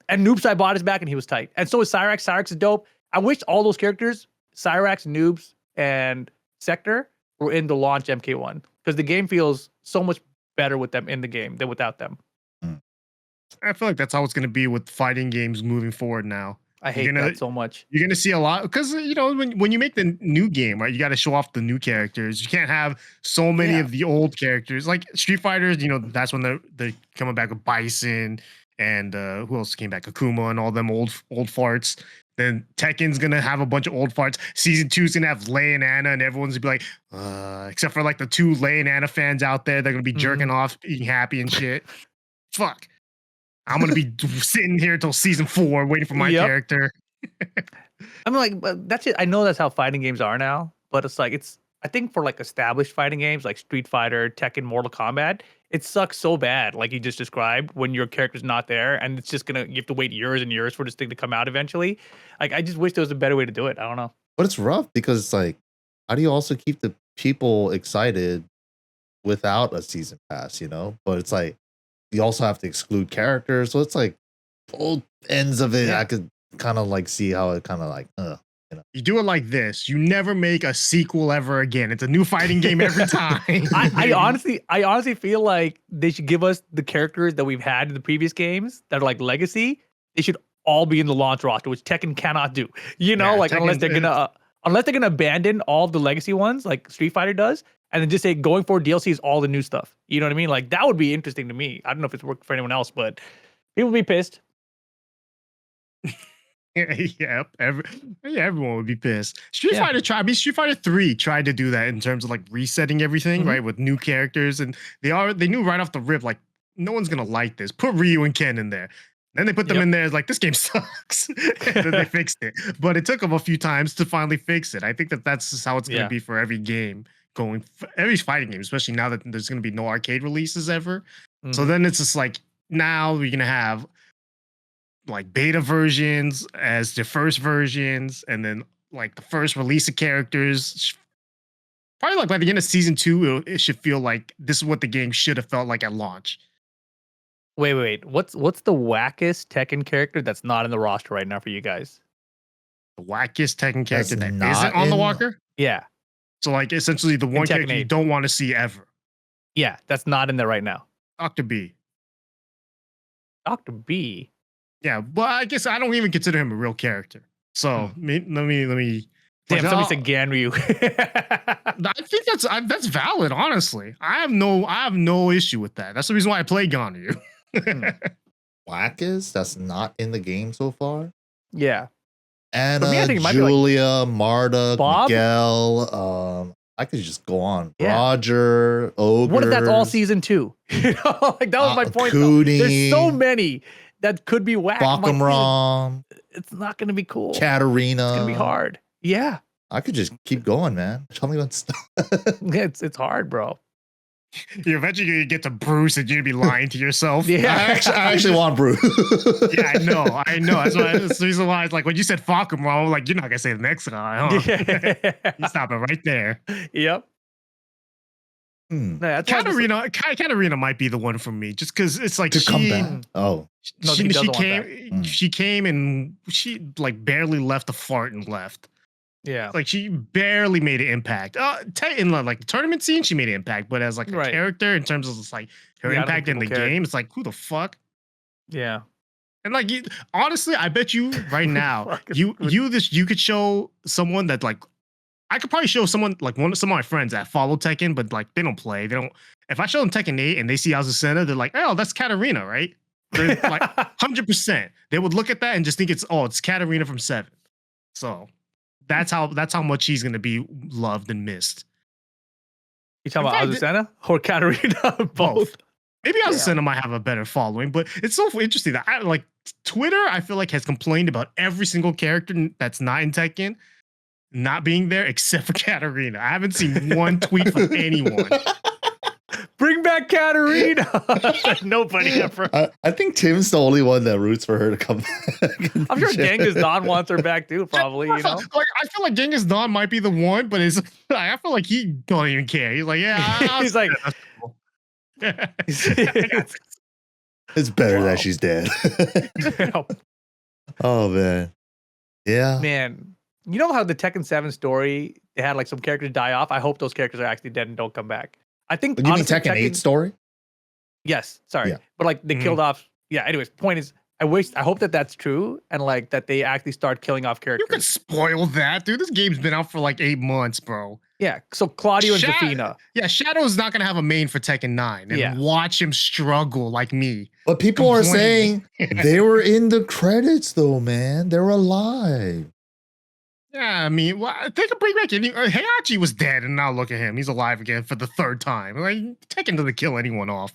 And Noob Saibot is back, and he was tight. And so is Cyrax. Cyrax is dope. I wish all those characters, Cyrax, Noobs, and Sector, were in the launch MK1 because the game feels so much better with them in the game than without them. I feel like that's how it's going to be with fighting games moving forward now. I hate that so much. You're going to see a lot because, you know, when you make the new game, right, you got to show off the new characters. You can't have so many of the old characters. Like Street Fighters, you know, that's when they're coming back with Bison and who else came back? Akuma and all them old farts. Then Tekken's going to have a bunch of old farts. Season 2 is going to have Lei and Anna, and everyone's going to be like, except for like the 2 Lei and Anna fans out there, they're going to be jerking off, being happy and shit. Fuck. I'm going to be sitting here until season 4 waiting for my character. I'm like, but that's it. I know that's how fighting games are now, but it's like, I think for like established fighting games like Street Fighter, Tekken, Mortal Kombat, it sucks so bad, like you just described, when your character's not there and it's just you have to wait years and years for this thing to come out eventually. Like, I just wish there was a better way to do it. I don't know. But it's rough because it's like, how do you also keep the people excited without a season pass, you know? But it's like, you also have to exclude characters. So it's like both ends of it. I could kind of like see how it kind of like, you know. You do it like this. You never make a sequel ever again. It's a new fighting game every time. I honestly feel like they should give us the characters that we've had in the previous games that are like legacy. They should all be in the launch roster, which Tekken cannot do. You know, like unless they're gonna abandon all of the legacy ones, like Street Fighter does, and then just say going forward DLC is all the new stuff. You know what I mean? Like that would be interesting to me. I don't know if it's worked for anyone else, but people would be pissed. Everyone would be pissed. Street Fighter 3 tried to do that in terms of like resetting everything, right? With new characters, and they knew right off the rip, like, no one's gonna like this. Put Ryu and Ken in there. Then they put them in there as like, this game sucks. And then they fixed it. But it took them a few times to finally fix it. I think that's just how it's gonna be for every game every fighting game, especially now that there's gonna be no arcade releases ever. So then it's just like, now we're gonna have like beta versions as the first versions, and then like the first release of characters. Probably like by the end of season 2, it should feel like this is what the game should have felt like at launch. Wait. What's the wackest Tekken character that's not in the roster right now for you guys? The wackest Tekken character that not isn't on the Walker? Yeah. So like essentially the one character you don't want to see ever. Yeah, that's not in there right now. Dr. B. Dr. B? Yeah, but I guess I don't even consider him a real character. So let me. Damn, somebody said Ganryu. I think that's valid. Honestly, I have no issue with that. That's the reason why I play Ganryu. Wackest, that's not in the game so far. Yeah. Anna, Julia, Marta, Bob? Miguel. I could just go on. Roger, Ogre. What if that's all season 2? Like that was my point. There's so many that could be whack. Bakumram. It's not going to be cool. Katarina. It's going to be hard. Yeah. I could just keep going, man. Tell me what's. It's hard, bro. You're eventually going to get to Bruce and you're going to be lying to yourself. Yeah. I actually want Bruce. Yeah, I know. That's the reason why it's like when you said Fakumram, I'm like, you're not going to say the next guy, huh? Yeah. You stop it right there. Yep. Katarina might be the one for me, just because it's like come back. Oh, no, she came and she like barely left a fart and left. Yeah, like she barely made an impact. In like the tournament scene, she made an impact, but as like a character in terms of just like her impact in the game, it's like, who the fuck? Yeah. And like, honestly, I bet you right now, you could show someone that like. I could probably show someone like some of my friends that follow Tekken, but like they don't play. They don't. If I show them Tekken 8 and they see Azucena, they're like, "Oh, that's Katarina, right?" They're like 100%. They would look at that and just think it's Katarina from 7. So that's how much she's gonna be loved and missed. You talking about Azucena or Katarina? Both. Maybe Azucena might have a better following, but it's so interesting that Twitter, I feel like, has complained about every single character that's not in Tekken not being there except for Katarina. I haven't seen one tweet from anyone. Bring back Katarina. Nobody ever. I think Tim's the only one that roots for her to come back. I'm sure Genghis Don wants her back too, probably. You know? Like, I feel like Genghis Don might be the one, but I feel like he don't even care. He's like, yeah. He's like, it's better that she's dead. Oh man. Yeah. Man. You know how the Tekken 7 story, they had like some characters die off? I hope those characters are actually dead and don't come back. I think. You mean Tekken 8 story? Yes, sorry. Yeah. But like they killed off. Yeah, anyways, point is, I hope that that's true and like that they actually start killing off characters. You could spoil that, dude. This game's been out for like 8 months, bro. Yeah, so Claudio and Zafina. Yeah, Shadow's not going to have a main for Tekken 9 and watch him struggle like me. But people are saying they were in the credits though, man. They're alive. Yeah, I mean, they could bring back Heihachi was dead, and now look at him. He's alive again for the 3rd time. Like, Tekken doesn't kill anyone off.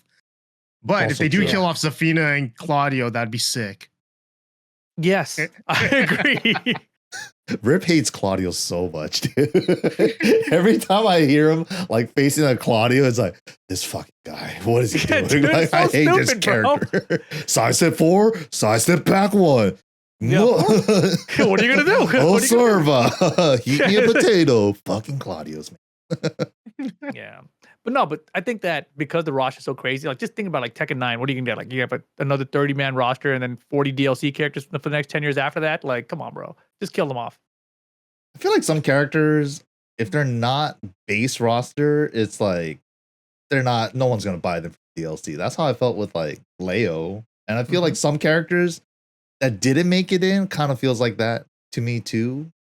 But if they do kill off Zafina and Claudio, that'd be sick. Yes, I agree. Rip hates Claudio so much, dude. Every time I hear him like facing a Claudio, it's like, this fucking guy. What is he doing? Dude, like, so I hate this character. Side step 4, side step back 1. Yeah. What are you gonna do? Oh, serva. Heat me a potato. Fucking Claudio's, man. Yeah. But I think that because the roster is so crazy, like just think about like Tekken 9, what are you gonna get? Like you have another 30-man roster and then 40 DLC characters for the next 10 years after that. Like, come on, bro. Just kill them off. I feel like some characters, if they're not base roster, it's like no one's gonna buy them for DLC. That's how I felt with like Leo. And I feel like some characters that didn't make it in kind of feels like that to me too.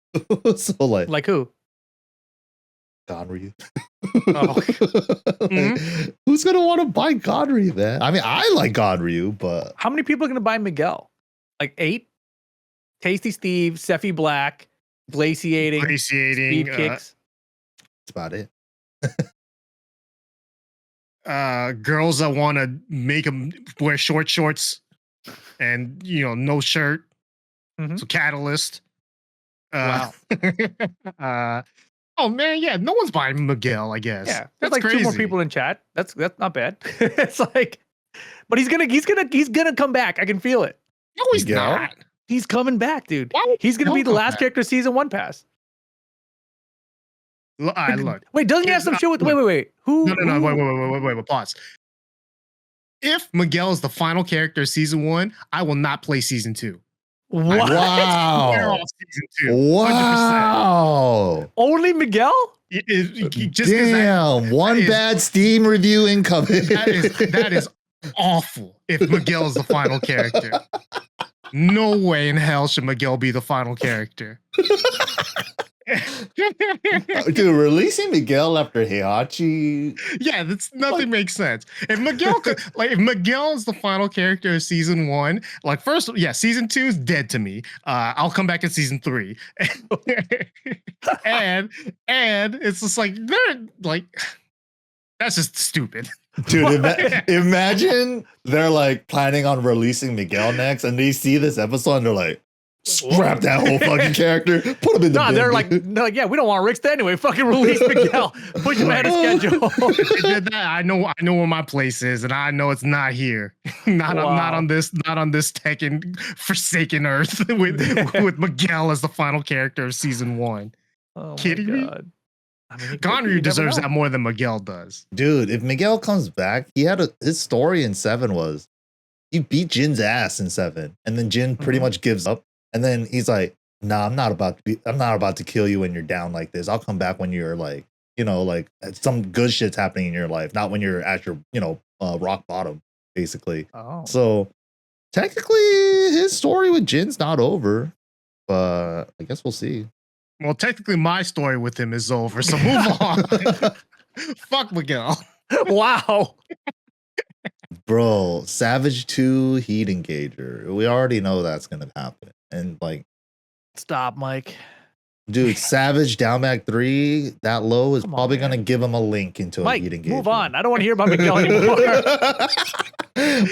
So like who? Ganryu. Who's gonna want to buy Ganryu, man? I mean, I like Ganryu, but how many people are gonna buy Miguel? Like 8? Tasty Steve, Seffi Black, glaciating, speed kicks. That's about it. Girls that want to make them wear short shorts and no shirt. So Catalyst. Wow. Oh man, yeah, no one's buying Miguel, I guess. Yeah, that's like crazy. 2 more people in chat. That's not bad. It's like, but he's gonna come back. I can feel it. No, he's not. He's coming back, dude. Why He's gonna be the last character season 1 pass. Look. Wait, doesn't he have some shit with? Wait. Who? No. Wait. Pause. If Miguel is the final character of season 1, I will not play season 2. What? Wow. Season 2. Wow. 100%. Only Miguel? Damn. One bad Steam review incoming. That is awful. If Miguel is the final character, no way in hell should Miguel be the final character. Dude, releasing Miguel after Heihachi. Yeah, that's nothing makes sense. If Miguel if Miguel is the final character of season 1, season 2 is dead to me. I'll come back in season 3. and it's just like they're like that's just stupid. Dude, imagine they're like planning on releasing Miguel next and they see this episode and they're like, scrap that whole fucking character. Put him in the bin. They're like, yeah, we don't want Rickstah anyway. Fucking release Miguel. Push him ahead of schedule. I know where my place is, and I know it's not here. Not on this Tekken forsaken Earth with Miguel as the final character of season 1. Oh, kidding me? I mean, Ganryu deserves that more than Miguel does. Dude, if Miguel comes back, his story in 7 was he beat Jin's ass in 7, and then Jin pretty much gives up. And then he's like, "Nah, I'm not about to kill you when you're down like this. I'll come back when you're like, some good shit's happening in your life, not when you're at your, rock bottom, basically." Oh. So technically, his story with Jin's not over, but I guess we'll see. Well, technically, my story with him is over. So move on. Fuck Miguel. Wow. Bro, Savage 2 Heat Engager. We already know that's gonna happen. And like, stop, Mike. Dude, Savage down back 3, that low is probably gonna give him a link into Mike, a Heat Engager. Move on. I don't want to hear about Miguel anymore.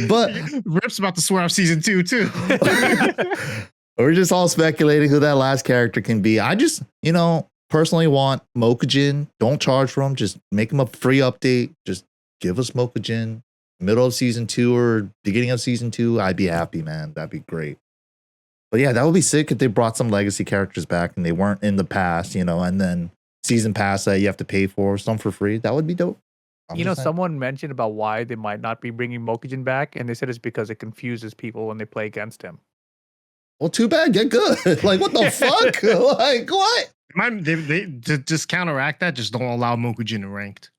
But Rip's about to swear off season 2 too. We're just all speculating who that last character can be. I just, personally want Mokujin. Don't charge for him. Just make him a free update. Just give us Mokujin. Middle of season 2 or beginning of season 2, I'd be happy, man. That'd be great. But yeah, that would be sick if they brought some legacy characters back and they weren't in the past, and then season pass that you have to pay for, some for free. That would be dope. Someone mentioned about why they might not be bringing Mokujin back, and they said it's because it confuses people when they play against him. Well, too bad. Get good. Like, what the fuck? Like, what? They to just counteract that, just don't allow Mokujin in ranked.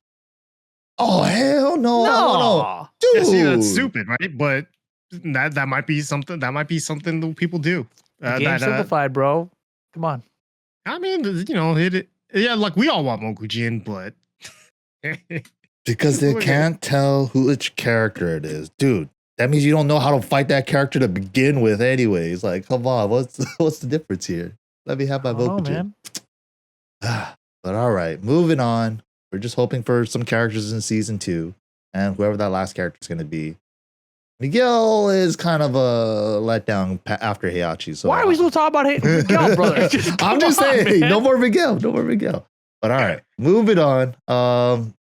Oh, hell no. Dude. Yeah, see, that's stupid, right? But that might be something that people do. Game simplified, bro. Come on. I mean, like we all want Mokujin, but because they can't tell which character it is. Dude, that means you don't know how to fight that character to begin with anyways. Like, come on, what's the difference here? Let me have my Mokujin. But all right, moving on. We're just hoping for some characters in season 2, and whoever that last character is going to be. Miguel is kind of a letdown after Heihachi. So why are we still talking about Miguel, brother? I'm just saying, no more Miguel. But all right, moving on.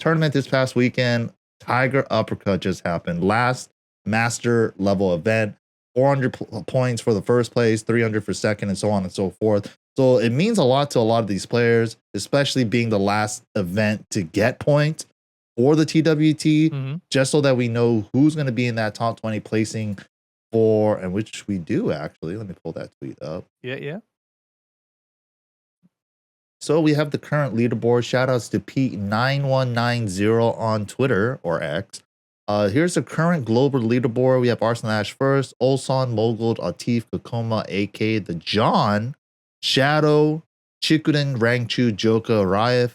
Tournament this past weekend, Thaiger Uppercut just happened. Last master level event, 400 points for the first place, 300 for second, and so on and so forth. So it means a lot to a lot of these players, especially being the last event to get points for the TWT, just so that we know who's going to be in that top 20 placing for, and which we do actually. Let me pull that tweet up. Yeah. So we have the current leaderboard. Shout outs to Pete9190 on Twitter or X. Here's the current global leaderboard. We have Arsenal Ash first, Ulsan, Mogold, Atif, Kakoma, AK, the John, Shadow, Chikuden, Rangchu, Joka, Raif,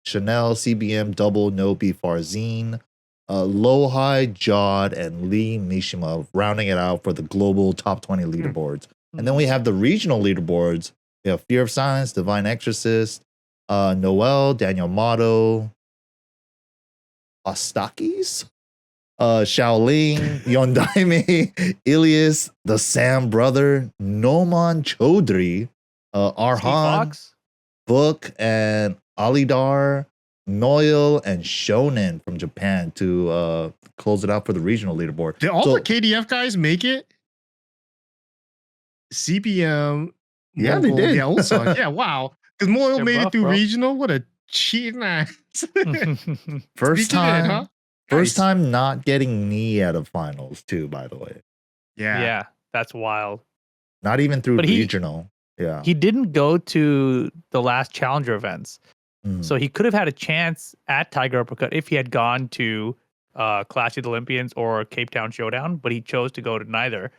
Chanel, CBM, Double, Nobi, Farzine, Lohai, Jod, and Lee Mishima, rounding it out for the global top 20 leaderboards. And then we have the regional leaderboards. We have Fear of Silence, Divine Exorcist, Noel, Daniel Motto, Ostakis, Shaoling, Yondaime, Ilias, the Sam brother, Noman Chaudhry, Arhan, Book, and Alidar, Noel, and Shonen from Japan to close it out for the regional leaderboard. Did all the KDF guys make it? CBM. Yeah, Mogul, they did. Yeah, also, yeah, wow. Because Moyle made buff, it through bro. regional. What a cheating ass. First Sneaking in, time, huh? first Nice. time not getting knee out of finals too. By the way, Yeah. that's wild. not even through But he- regional. Yeah, He didn't go to the last challenger events. Mm. So he could have had a chance at Thaiger Uppercut if he had gone to Clash of the Olympians or Cape Town Showdown, but he chose to go to neither.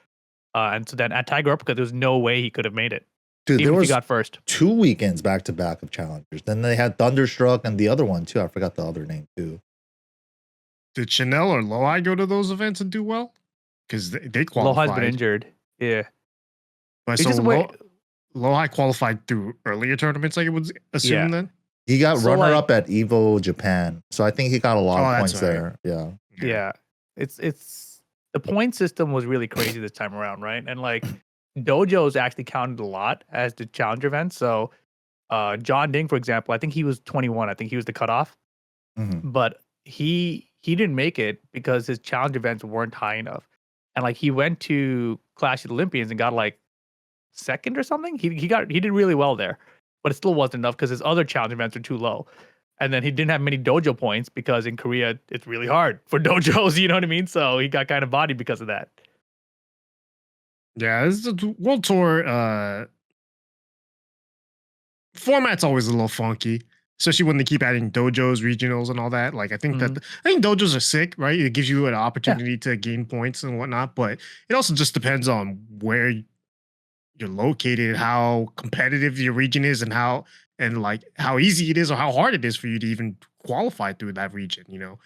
And so then at Thaiger Uppercut, there was no way he could have made it, dude, even there if was he got first. 2 weekends back to back of challengers. Then they had Thunderstruck and the other one too. I forgot the other name too. Did Chanel or Loai go to those events and do well? Because they qualified. Loha's been injured. Yeah. But He so just went- Loai qualified through earlier tournaments, I would assume Yeah. then? He got So, runner like- up at Evo Japan, so I think he got a lot Oh, of that's points right. there. Yeah, Yeah. It's the point system was really crazy this time around, right? And like dojos actually counted a lot as the challenger event. So John Ding, for example, I think he was 21. I think he was the cutoff. Mhm. But he didn't make it because his challenge events weren't high enough. And like he went to Clash of the Olympians and got like second or something. He did really well there, but it still wasn't enough because his other challenge events were too low. And then he didn't have many dojo points because in Korea it's really hard for dojos, you know what I mean? So he got kind of bodied because of that. Yeah, this is the World Tour format's always a little funky, especially when they keep adding dojos, regionals, and all that. Like, I think Mm-hmm. I think dojos are sick, right? It gives you an opportunity to gain points and whatnot, but it also just depends on where you're located, how competitive your region is, and how easy it is or how hard it is for you to even qualify through that region. You know,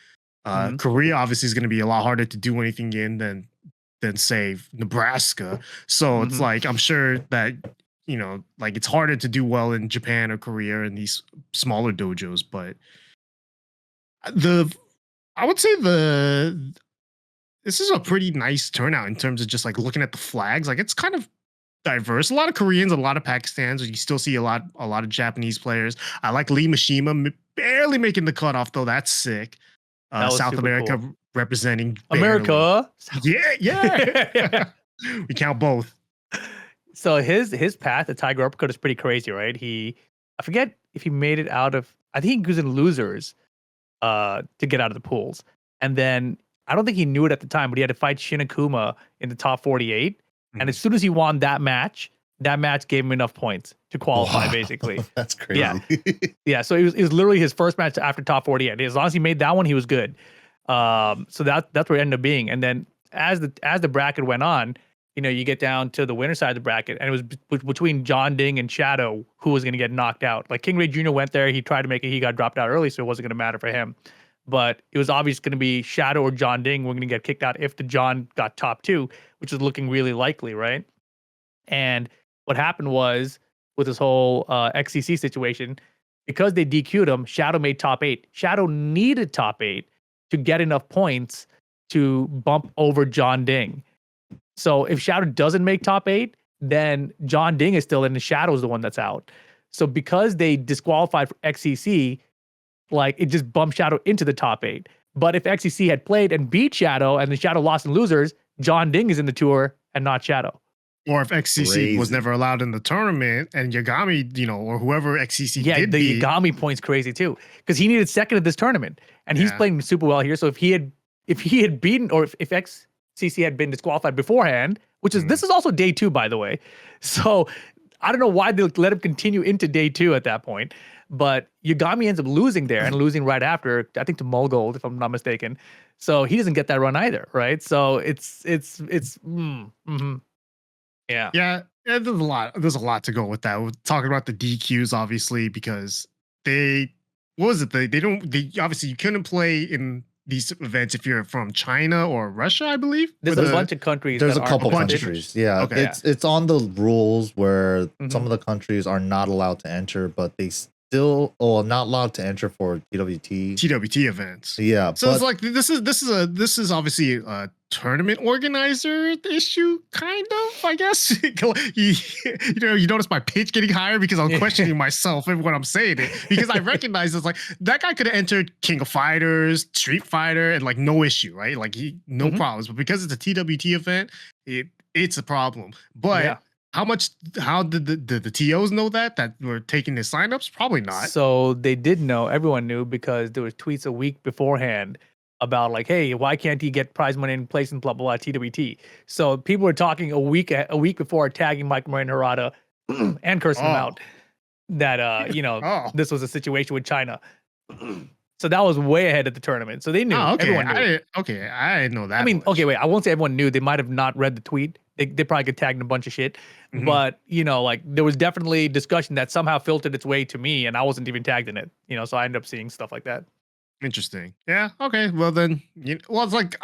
Mhm. Korea obviously is going to be a lot harder to do anything in than say Nebraska. So it's Mhm. like I'm sure that like it's harder to do well in Japan or Korea and these smaller dojos. But I would say this is a pretty nice turnout in terms of just like looking at the flags. Like it's kind of diverse. A lot of Koreans, a lot of Pakistans. You still see a lot of Japanese players. I like Lee Mishima barely making the cutoff though. That's sick. That was South super America cool. representing barely. America. Yeah. We count both. So his path to Thaiger Uppercut is pretty crazy, right? I forget if he made it out of, I think he was in losers to get out of the pools. And then I don't think he knew it at the time, but he had to fight Shinakuma in the top 48. And as soon as he won that match gave him enough points to qualify, Wow. basically. That's crazy. Yeah. Yeah, so it was literally his first match after top 48. As long as he made that one, he was good. So that's where it ended up being. And then as the bracket went on, you get down to the winner side of the bracket, and it was between John Ding and Shadow who was going to get knocked out. Like King Ray Jr. went there, he tried to make it, he got dropped out early, so it wasn't going to matter for him. But it was obvious going to be Shadow or John Ding were going to get kicked out if the John got top 2, which was looking really likely, right? And what happened was with this whole XCC situation, because they DQ'd him, Shadow made top 8. Shadow needed top 8 to get enough points to bump over John Ding. So if Shadow doesn't make top 8, then John Ding is still in, and Shadow's the one that's out. So because they disqualified for XCC, like it just bumped Shadow into the top 8. But if XCC had played and beat Shadow and the Shadow lost in losers, John Ding is in the tour and not Shadow. Or if XCC was Crazy. never allowed in the tournament and Yagami, or whoever XCC Yeah, did the beat, Yagami point's crazy too, because he needed second at this tournament, and he's Yeah. playing super well here. So if he had beaten, or if XCC had been disqualified beforehand, which is this is also day 2, by the way. So I don't know why they let him continue into day 2 at that point. But Yagami ends up losing there and losing right after, I think to Mulgold, if I'm not mistaken. So he doesn't get that run either, right? So yeah. there's a lot to go with that. We're talking about the DQs, obviously, because they obviously you couldn't play in these events if you're from China or Russia, I believe. There's a bunch of countries. There's that a couple aren't countries. Yeah, Okay. it's on the rules where some of the countries are not allowed to enter, but they still not allowed to enter for TWT events. Yeah, so it's like this is obviously a tournament organizer issue, kind of, I guess. You notice my pitch getting higher because I'm questioning myself and what I'm saying it, because I recognize it's like that guy could have entered King of Fighters, Street Fighter, and like no issue, right? Like no problems. But because it's a TWT event, it's a problem. But how did the TOs know that we're taking the signups? Probably not. So they did know, everyone knew, because there was tweets a week beforehand about like, hey, why can't he get prize money in place and blah blah blah TWT. So people were talking a week before, tagging Mike Murray and Harada and cursing them out that this was a situation with China. So that was way ahead of the tournament. So they knew. Everyone knew. I didn't know that. I mean, much. okay, wait. I won't say everyone knew. They might have not read the tweet. They probably get tagged in a bunch of shit. But, like there was definitely discussion that somehow filtered its way to me, and I wasn't even tagged in it. So I ended up seeing stuff like that. Interesting. Yeah. Okay. Well then, it's like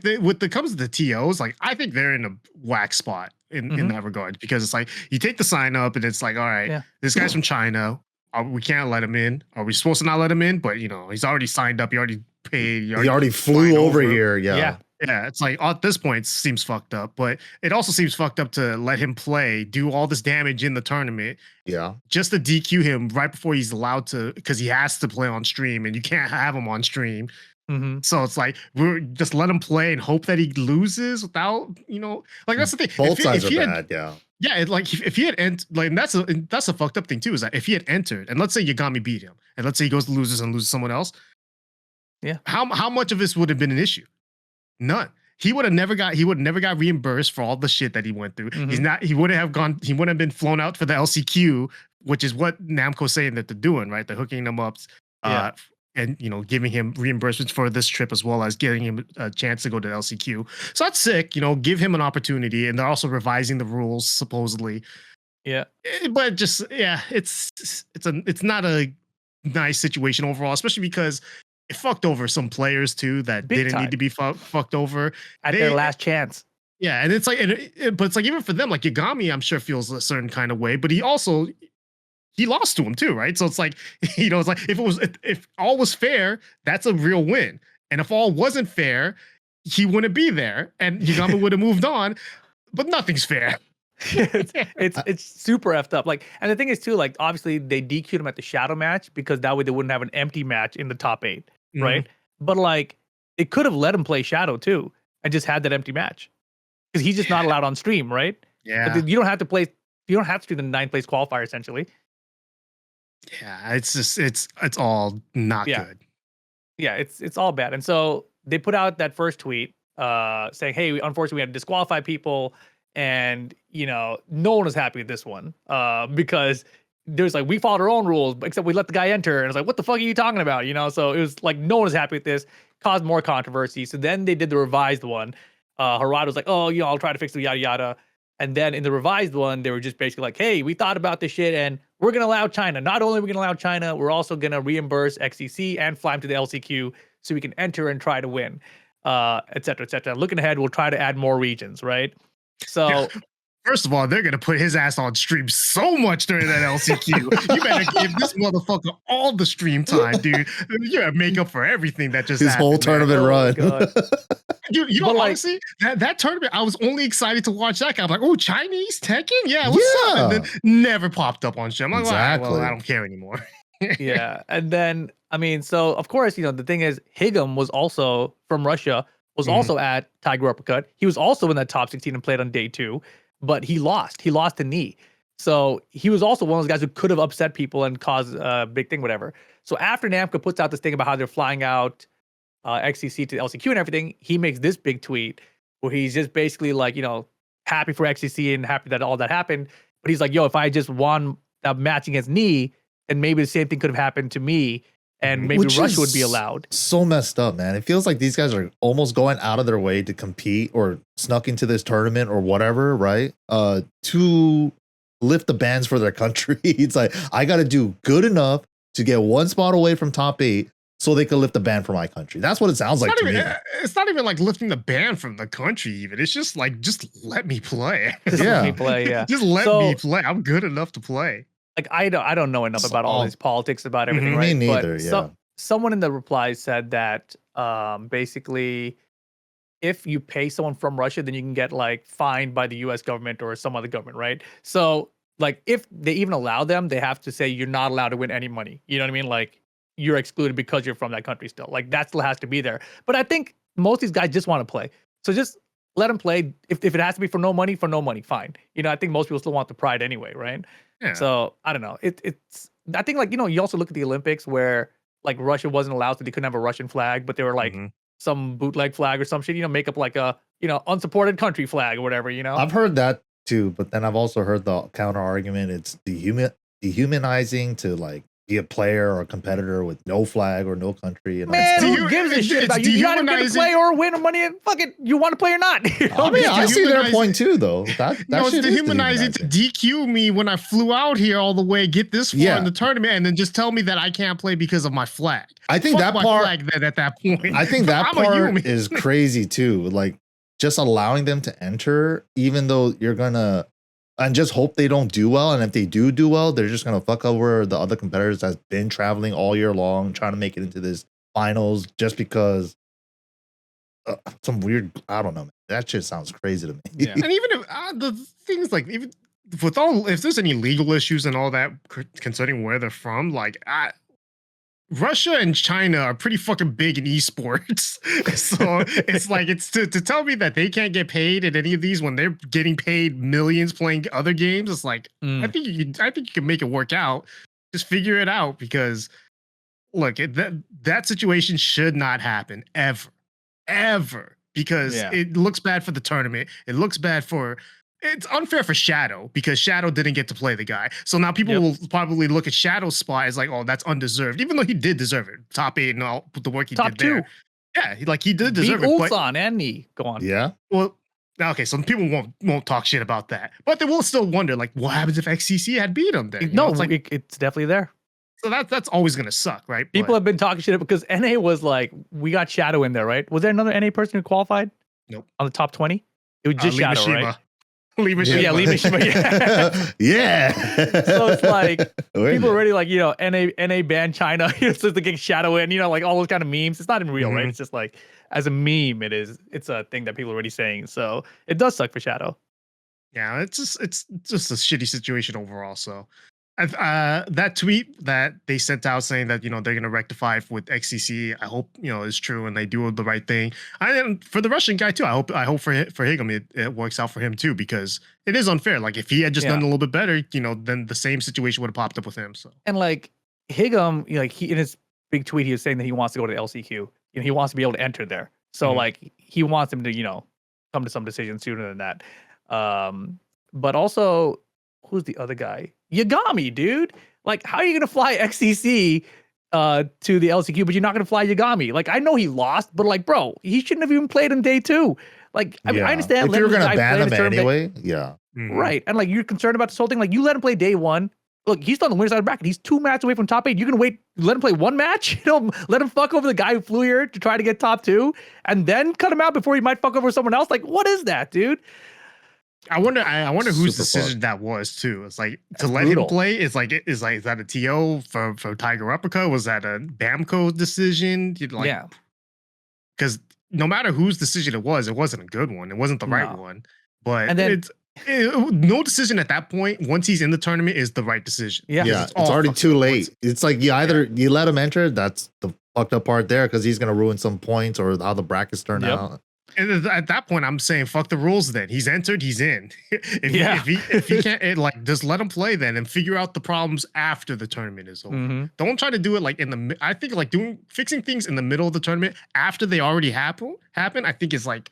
when it comes to the TOs, like I think they're in a whack spot in that regard, because it's like you take the sign up and it's like, all right, this guy's from China. We can't let him in. Are we supposed to not let him in? But he's already signed up. He already paid. He already flew over here. Yeah. It's like at this point, it seems fucked up, but it also seems fucked up to let him play, do all this damage in the tournament. Yeah. Just to DQ him right before he's allowed to, because he has to play on stream and you can't have him on stream. So it's like, we're just let him play and hope that he loses without, like that's the thing. Both sides are bad. Yeah. Yeah, like if he had that's a fucked up thing too, is that if he had entered, and let's say Yagami beat him, and let's say he goes to loses and loses someone else, how much of this would have been an issue? None. He would have never got reimbursed for all the shit that he went through. He wouldn't have been flown out for the LCQ, which is what Namco's saying that they're doing, right? They're hooking them up and giving him reimbursements for this trip, as well as getting him a chance to go to LCQ. So that's sick. Give him an opportunity, and they're also revising the rules supposedly. Yeah, but just it's not a nice situation overall, especially because it fucked over some players too that didn't need to be fucked over at their last chance. Yeah, and it's like, but it's like even for them, like Yagami, I'm sure feels a certain kind of way, but he lost to him too, right? So it's like, it's like if all was fair, that's a real win, and if all wasn't fair, he wouldn't be there, and Yagami would have moved on. But nothing's fair. it's super effed up. Like, and the thing is too, like obviously they DQ'd him at the shadow match because that way they wouldn't have an empty match in the top 8. Right. But like it could have let him play shadow too and just had that empty match because he's just not allowed on stream. Right. Yeah. But you don't have to do the 9th place qualifier essentially. Yeah. It's just, it's all not good. Yeah. It's all bad. And so they put out that first tweet saying, hey, unfortunately we had to disqualify people. And, no one was happy with this one because there's like, we followed our own rules, except we let the guy enter. And it's like, what the fuck are you talking about? So it was like, no one was happy with this, caused more controversy. So then they did the revised one. Harada was like, oh, I'll try to fix the yada yada. And then in the revised one, they were just basically like, hey, we thought about this shit and we're going to allow China. Not only are we going to allow China, we're also going to reimburse XCC and fly him to the LCQ so we can enter and try to win, et cetera, et cetera. Looking ahead, we'll try to add more regions, right? So first of all, they're gonna put his ass on stream so much during that LCQ. You better give this motherfucker all the stream time, dude. You gotta make up for everything that just his happened, whole tournament run. Dude, honestly, that tournament, I was only excited to watch that guy. I'm like, oh, Chinese Tekken? Yeah, what's up? And then never popped up on stream. I'm like, well, I don't care anymore. Yeah. And then, so of course, the thing is, Higem was also from Russia, was also at Thaiger Uppercut. He was also in that top 16 and played on day 2, but he lost. He lost the knee. So he was also one of those guys who could have upset people and caused a big thing, whatever. So after Namco puts out this thing about how they're flying out XCC to the LCQ and everything, he makes this big tweet where he's just basically like, happy for XCC and happy that all that happened. But he's like, if I just won that match against knee, then maybe the same thing could have happened to me. And maybe Russia would be allowed. So messed up, man. It feels like these guys are almost going out of their way to compete or snuck into this tournament or whatever, right? To lift the bans for their country. It's like, I got to do good enough to get one spot away from top 8 so they could lift the ban from my country. That's what it sounds like to me. It's not even like lifting the ban from the country. Even it's just like let me play. Just let me play. Yeah, just let me play. I'm good enough to play. Like I don't know enough about all these politics about everything, right? Me neither. But someone in the replies said that basically, if you pay someone from Russia, then you can get like fined by the U.S. government or some other government, right? So like if they even allow them, they have to say you're not allowed to win any money. You know what I mean? Like you're excluded because you're from that country still. Like that still has to be there. But I think most of these guys just want to play. So just let them play. If it has to be for no money, fine. You know, I think most people still want the pride anyway, right? Yeah. So I don't know. It's I think like, you know, you also look at the Olympics where like Russia wasn't allowed, so they couldn't have a Russian flag, but they were like some bootleg flag or some shit, you know, make up like a, you know, unsupported country flag or whatever, you know? I've heard that too, but then I've also heard the counter argument. It's dehumanizing to like be a player or a competitor with no flag or no country. And man, who gives a shit about you? You gotta get to play or win money and fuck it. You want to play or not? You know? I mean, I see their point too, though. That it's dehumanizing to DQ me when I flew out here all the way, get this far in the tournament, and then just tell me that I can't play because of my flag. I think fuck that part at that point. I think that part is crazy too. Like just allowing them to enter, even though you're gonna. And just hope they don't do well. And if they do well, they're just going to fuck over the other competitors that's been traveling all year long, trying to make it into this finals just because some weird, I don't know, man. That shit sounds crazy to me. Yeah. And even if the things like, even with all, if there's any legal issues and all that concerning where they're from, like Russia and China are pretty fucking big in esports. So it's like, it's to tell me that they can't get paid at any of these when they're getting paid millions playing other games. It's like, I think you can make it work out. Just figure it out, because look, that situation should not happen ever, because it looks bad for the tournament. It looks bad it's unfair for Shadow because Shadow didn't get to play the guy. So now people will probably look at Shadow's spot as like, oh, that's undeserved, even though he did deserve it. Top 8 and all the work he did there. Yeah, he did deserve it. Ulsan and me. Go on. Yeah. Well, okay, so people won't talk shit about that, but they will still wonder like, what happens if XCC had beat him then? No, it's definitely there. So that's always gonna suck, right? People have been talking shit because NA was like, we got Shadow in there, right? Was there another NA person who qualified? Nope. On the top 20? It was just Shadow, right? Lee Mishima. Yeah, Lee Mishima. Yeah. Yeah. So it's like people already like, you know, NA ban China, you know, so they get Shadow in, you know, like all those kind of memes. It's not even real, right? It's just like as a meme, it's a thing that people are already saying. So it does suck for Shadow. Yeah, it's just a shitty situation overall. So that tweet that they sent out saying that, you know, they're going to rectify with XCC, I hope, you know, is true and they do the right thing. And for the Russian guy too, I hope for Higem it works out for him too, because it is unfair. Like if he had just done a little bit better, you know, then the same situation would have popped up with him. So, and like Higem, you know, like he in his big tweet, he was saying that he wants to go to LCQ. You know, he wants to be able to enter there. So like he wants him to, you know, come to some decision sooner than that. But also, who's the other guy? Yagami, dude. Like, how are you gonna fly XCC to the LCQ, but you're not gonna fly Yagami? Like, I know he lost, but like, bro, he shouldn't have even played in day 2. Like, I mean, I understand. If you're gonna ban him anyway, right. And like, you're concerned about this whole thing. Like, you let him play day 1. Look, he's still on the winner's side of the bracket. He's 2 matches away from top 8. You're gonna wait, let him play 1 match? You know, let him fuck over the guy who flew here to try to get top 2, and then cut him out before he might fuck over someone else. Like, what is that, dude? I wonder whose decision that was too. It's like to let him play. Is that a TO for Thaiger Uppercut? Was that a Bamco decision? Like, because no matter whose decision it wasn't a good one. It wasn't the right one. But and then no decision at that point, once he's in the tournament, is the right decision. Yeah, it's already too late. It's like you let him enter. That's the fucked up part there, because he's gonna ruin some points or how the brackets turn out. And at that point, I'm saying, fuck the rules. Then he's entered, he's in. if he can't, like, just let him play then, and figure out the problems after the tournament is over. Don't try to do it like I think like fixing things in the middle of the tournament after they already happen. I think is like,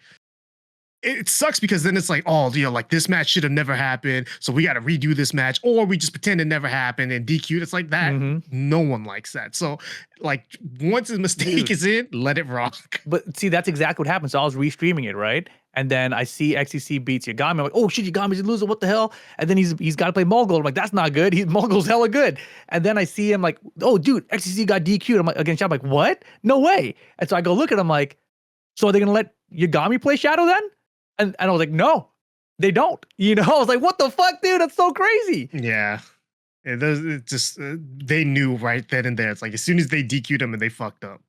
it sucks, because then it's like, oh, you know, like this match should have never happened, so we got to redo this match, or we just pretend it never happened and DQ'd. It's like that. No one likes that. So like, once a mistake is in, let it rock. But see, that's exactly what happened. So I was restreaming it, right? And then I see XCC beats Yagami. I'm like, oh shit, Yagami's a loser. What the hell? And then he's got to play Mogul. I'm like, that's not good. Mogul's hella good. And then I see him like, oh dude, XCC got DQ'd. I'm like, against Shadow. I'm like, what? No way. And so I go look at him like, so are they gonna let Yagami play Shadow then? And I was like, no, they don't. You know, I was like, what the fuck, dude? That's so crazy. Yeah. It just they knew right then and there. It's like as soon as they DQ'd him and they fucked up.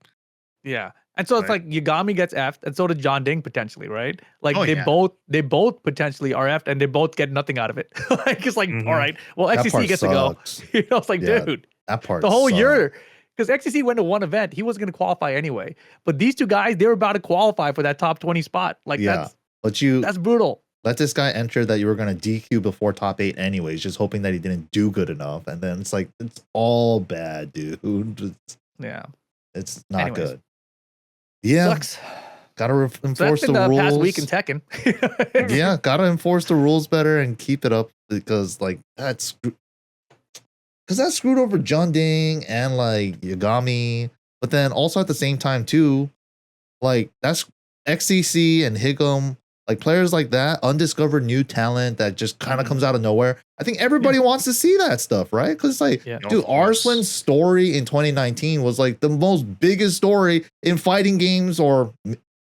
Yeah. And so it's like Yagami gets effed, and so did John Ding potentially, right? Like they both potentially are effed, and they both get nothing out of it. Like it's like, all right, well XCC gets sucks. to go. You know, it's like, dude, that part the whole sucks. year, because XCC went to one event, he wasn't going to qualify anyway. But these two guys, they were about to qualify for that top 20 spot. Like that's brutal. Let this guy enter that you were going to DQ before top 8 anyways, just hoping that he didn't do good enough, and then it's like it's all bad, dude. It's not good. Yeah, sucks. Gotta enforce the rules. Past week in Tekken. Yeah, gotta enforce the rules better and keep it up because like that screwed over John Ding and like Yagami, but then also at the same time too, like that's XCC and Higem, like players like that, undiscovered new talent that just kind of comes out of nowhere. I think everybody wants to see that stuff, right? Because like, dude, Arslan's story in 2019 was like the most biggest story in fighting games, or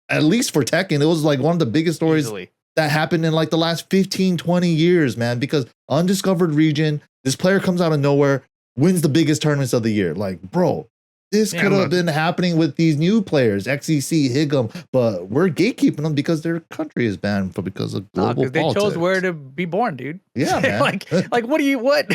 at least for Tekken. It was like one of the biggest stories that happened in like the last 15, 20 years, man, because undiscovered region, this player comes out of nowhere, wins the biggest tournaments of the year. Like, bro, this could have been happening with these new players, XCC, Higem, but we're gatekeeping them because their country is banned because of global politics. They chose where to be born, dude. Yeah, man. like what?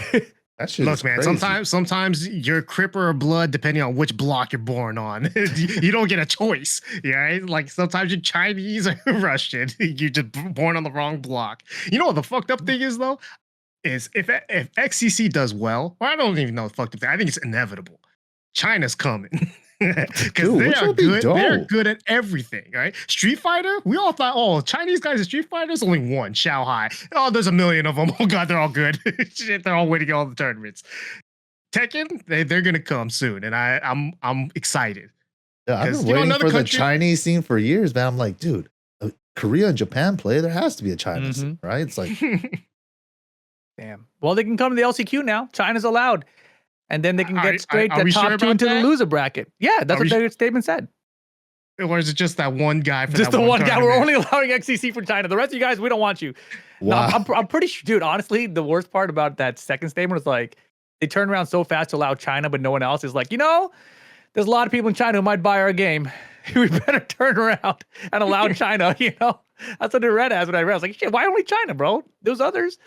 That shit Look, man, sometimes you're Cripper or Blood, depending on which block you're born on. You don't get a choice, right? Like sometimes you're Chinese or Russian. You're just born on the wrong block. You know what the fucked up thing is, though? Is if XCC does well, or I don't even know the fucked up thing. I think it's inevitable. China's coming. Because they are good. They're good at everything, right? Street Fighter, we all thought, oh, Chinese guys in Street Fighter, there's only one, Shanghai. Oh, there's a million of them. Oh god, they're all good. Shit, they're all winning all the tournaments. Tekken, they're gonna come soon, and I'm excited. Yeah, I've been waiting for the Chinese scene for years, man. I'm like, dude, Korea and Japan play. There has to be a China scene, right? It's like, damn. Well, they can come to the LCQ now. China's allowed. And then they can get straight the top two into the loser bracket. Yeah, that's what their statement said. Or is it just that one guy? Just the one guy. We're only allowing XCC for China. The rest of you guys, we don't want you. Wow. No, I'm pretty sure, dude. Honestly, the worst part about that second statement was like they turned around so fast to allow China, but no one else is like, there's a lot of people in China who might buy our game. We better turn around and allow China. That's what I read as when I read. I was like, shit, why only China, bro? There's others.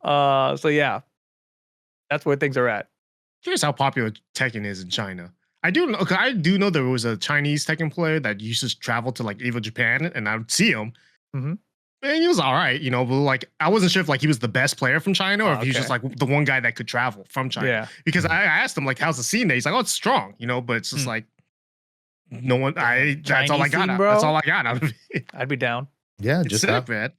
So yeah, that's where things are at. Here's how popular Tekken is in China. I do know there was a Chinese Tekken player that used to travel to like EVO Japan, and I would see him. And he was all right, but like I wasn't sure if like he was the best player from China or if he's just like the one guy that could travel from China. Yeah. Because I asked him like, how's the scene there? He's like, oh, it's strong, but it's just like no one. That's all I got. That's all I got out of it. I'd be down. Yeah, just sick, man.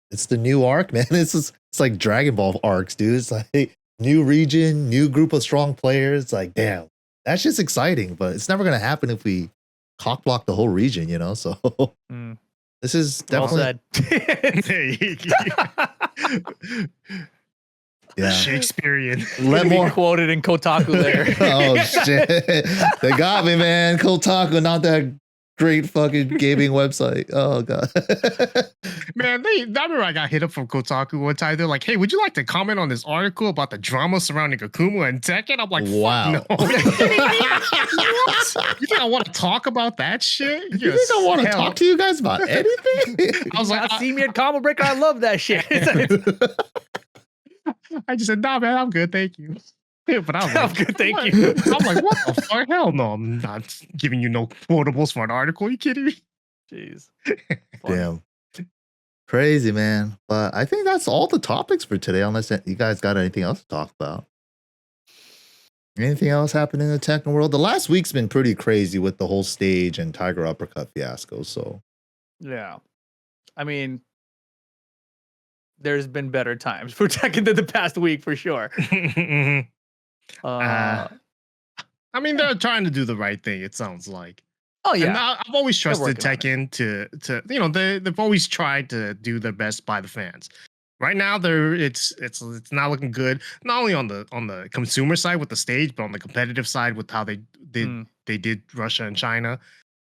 It's the new arc, man. It's like Dragon Ball arcs, dude. It's like new region, new group of strong players. Like, damn, that's just exciting, but it's never going to happen if we cockblock the whole region, So this is definitely Shakespearean. Let more quoted in Kotaku there. Oh shit, they got me, man. Kotaku, not that great fucking gaming website. Oh god. Man, I remember I got hit up from Kotaku one time. They're like, hey, would you like to comment on this article about the drama surrounding Akuma and Tekken? I'm like, wow. No. What? You think I want to talk about that shit? You think I want to talk to you guys about anything? I was like, see me at Combo Breaker. I love that shit. I just said, nah, man, I'm good. Thank you. But I was like, good, thank you. I'm like, what the fuck? Hell no, I'm not giving you no quotables for an article. Are you kidding me? Jeez. Damn. Crazy, man. But I think that's all the topics for today, unless you guys got anything else to talk about. Anything else happening in the Tekken world? The last week's been pretty crazy with the whole stage and Thaiger Uppercut fiasco. So, yeah. I mean, there's been better times for Tekken than the past week for sure. I mean, they're trying to do the right thing, it sounds like. Oh yeah, and I've always trusted working on it. Tekken to you know they've always tried to do their best by the fans. Right now, it's not looking good. Not only on the consumer side with the stage, but on the competitive side with how they did Russia and China.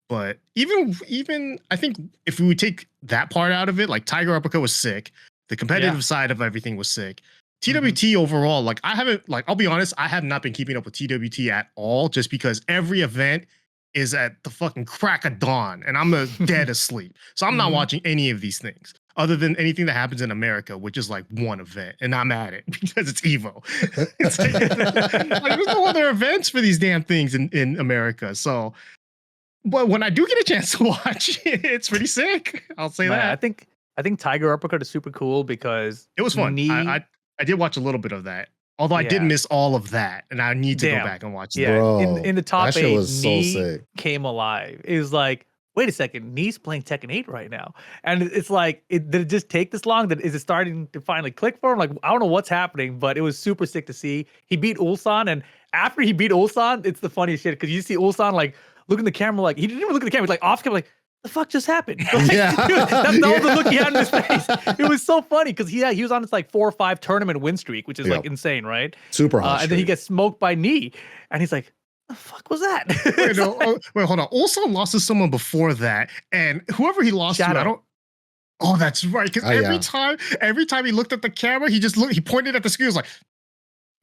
But even I think if we would take that part out of it, like Thaiger Uppercut was sick. The competitive side of everything was sick. TWT overall, like I haven't, like I'll be honest, I have not been keeping up with TWT at all, just because every event is at the fucking crack of dawn, and I'm dead asleep. So I'm not watching any of these things, other than anything that happens in America, which is like one event, and I'm at it because it's Evo. It's like there's no other events for these damn things in America. So, but when I do get a chance to watch, it's pretty sick. I'll say that. I think Thaiger Uppercut is super cool because it was fun. I did watch a little bit of that. Although I did miss all of that, and I need to go back and watch that. Yeah, Bro, in the top that shit 8, was so Knee sick. came alive. It was like, wait a second, Knee's playing Tekken 8 right now. And it's like, did it just take this long? Is it starting to finally click for him? Like, I don't know what's happening, but it was super sick to see. He beat Ulsan, and after he beat Ulsan, it's the funniest shit, because you see Ulsan, like, look in the camera, like, he didn't even look at the camera. He's like, off camera, like, the fuck just happened? Like, Yeah. dude, that's all the look he had in his face. It was so funny because he was on this like 4 or 5 tournament win streak, which is like insane, right? Super hot. And then he gets smoked by Knee, and he's like, "The fuck was that?" Wait, hold on. Ulsan lost to someone before that, and whoever he lost to, I don't. Oh, that's right. Because every time he looked at the camera, he pointed at the screen. He was like,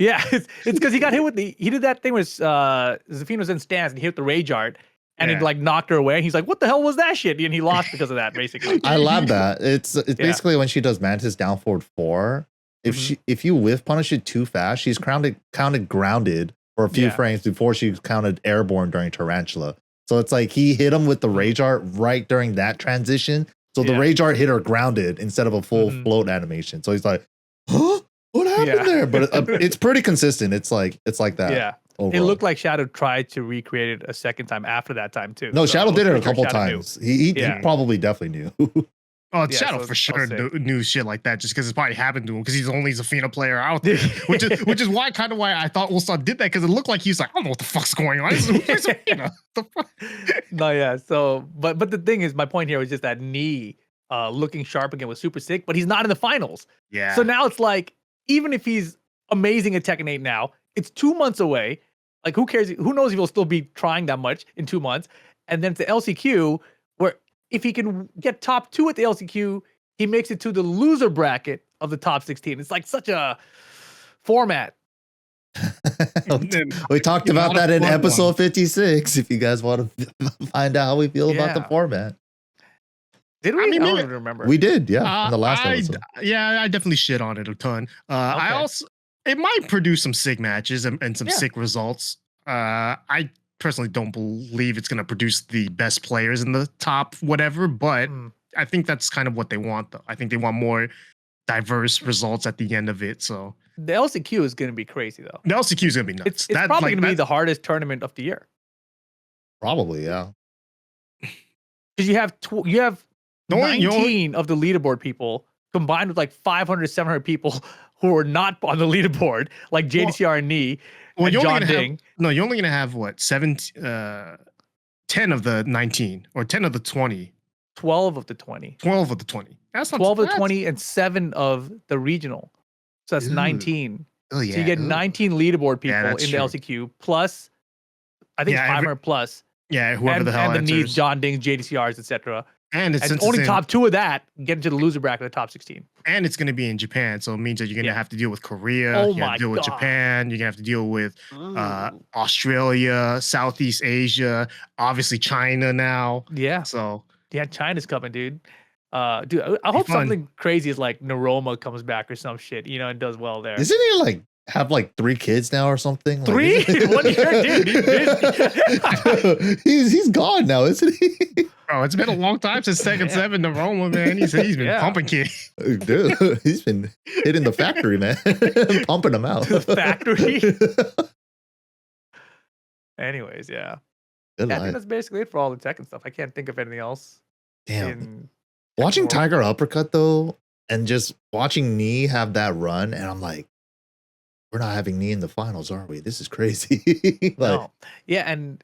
yeah, it's because he got hit with he did that thing where Zafina was in stance and he hit the rage art. And it like knocked her away. He's like, "What the hell was that shit?" And he lost because of that, basically. I love that. It's basically when she does Mantis down forward 4. If you whiff punish it too fast, she's counted grounded for a few frames before she's counted airborne during Tarantula. So it's like he hit him with the rage art right during that transition. So the rage art hit her grounded instead of a full float animation. So he's like, "Huh? What happened there?" But it's pretty consistent. It's like that. Yeah. Overall. It looked like Shadow tried to recreate it a second time after that time too. No, so Shadow did it a couple times. He probably definitely knew. Oh, Shadow for sure knew shit like that, just because it's probably happened to him, because he's the only Zafina player out there. which is why I thought Ulsan did that, because it looked like he's like, I don't know what the fuck's going on. No, yeah. So, but the thing is, my point here was just that Knee looking sharp again was super sick, but he's not in the finals. Yeah. So now it's like, even if he's amazing at Tekken 8 now, it's 2 months away. Like, who cares? Who knows if he'll still be trying that much in 2 months? And then to LCQ, where if he can get top 2 at the LCQ, he makes it to the loser bracket of the top 16. It's like such a format. We talked about that in episode 56. If you guys want to find out how we feel about the format. Did we? I don't even remember. We did, yeah. In the last episode. Yeah, I definitely shit on it a ton. I also, it might produce some sick matches and some sick results. I personally don't believe it's going to produce the best players in the top whatever, but I think that's kind of what they want, though. I think they want more diverse results at the end of it. So the LCQ is going to be crazy, though. The LCQ is going to be nuts. It's probably going to be the hardest tournament of the year. Probably, yeah. Because you have 19 of the leaderboard people combined with like 500, 700 people who are not on the leaderboard, like JDCR and Knee. Well, you're only going to have what? 10 of the 19 or 10 of the 20. 12 of the 20. 12 of the 20. That's not 12 of the 20 and 7 of the regional. So that's 19. Oh, yeah. So you get 19 leaderboard people in the LCQ, plus, I think 500 plus. Yeah, whoever the hell and enters. the Needs, John Dings, JDCRs, etc. And it's only top 2 of that get into the loser bracket of the top 16. And it's going to be in Japan, so it means that you're going to have to deal with Korea. Oh, you're going to deal with Japan. You're going to have to deal with Australia, Southeast Asia, obviously China now. Yeah. So yeah, China's coming, dude. I hope something crazy is like Naroma comes back or some shit, and does well there. Isn't he like have like 3 kids now or something? 3? Like, 1 year, dude. He's gone now, isn't he? Oh, it's been a long time since Tekken 7 Naroma, man. He's been pumping kids. Dude, he's been hitting the factory, man. Pumping them out. The factory. Anyways, yeah. I think that's basically it for all the Tekken stuff. I can't think of anything else. Damn. Watching Thaiger Uppercut though, and just watching Knee have that run, and I'm like, we're not having Knee in the finals, are we? This is crazy. No. Yeah, and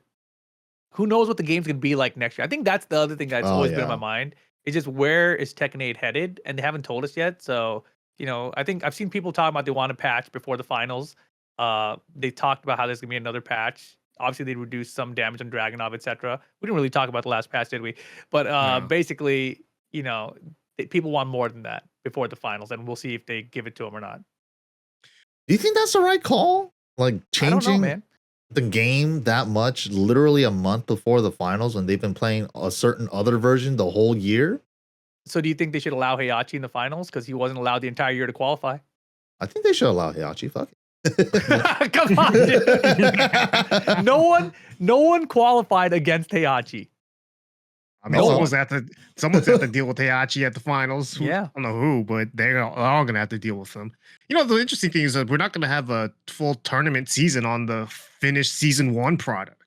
who knows what the game's gonna be like next year? I think that's the other thing that's always been in my yeah. mind. It's just where is Tekken 8 headed, and they haven't told us yet. So I think I've seen people talking about they want a patch before the finals. They talked about how there's gonna be another patch. Obviously, they reduced some damage on Dragunov, etc. We didn't really talk about the last patch, did we? But No. basically, people want more than that before the finals, and we'll see if they give it to them or not. Do you think that's the right call? Like I don't know, changing man. the game that much, literally a month before the finals, when they've been playing a certain other version the whole year? So do you think they should allow Heihachi in the finals because he wasn't allowed the entire year to qualify? I think they should allow Heihachi. Fuck it. Come on, dude. No one qualified against Heihachi. I mean, No. someone's have to deal with Heihachi at the finals. Yeah. I don't know who, but they're all going to have to deal with them. The interesting thing is that we're not going to have a full tournament season on the finished season 1 product.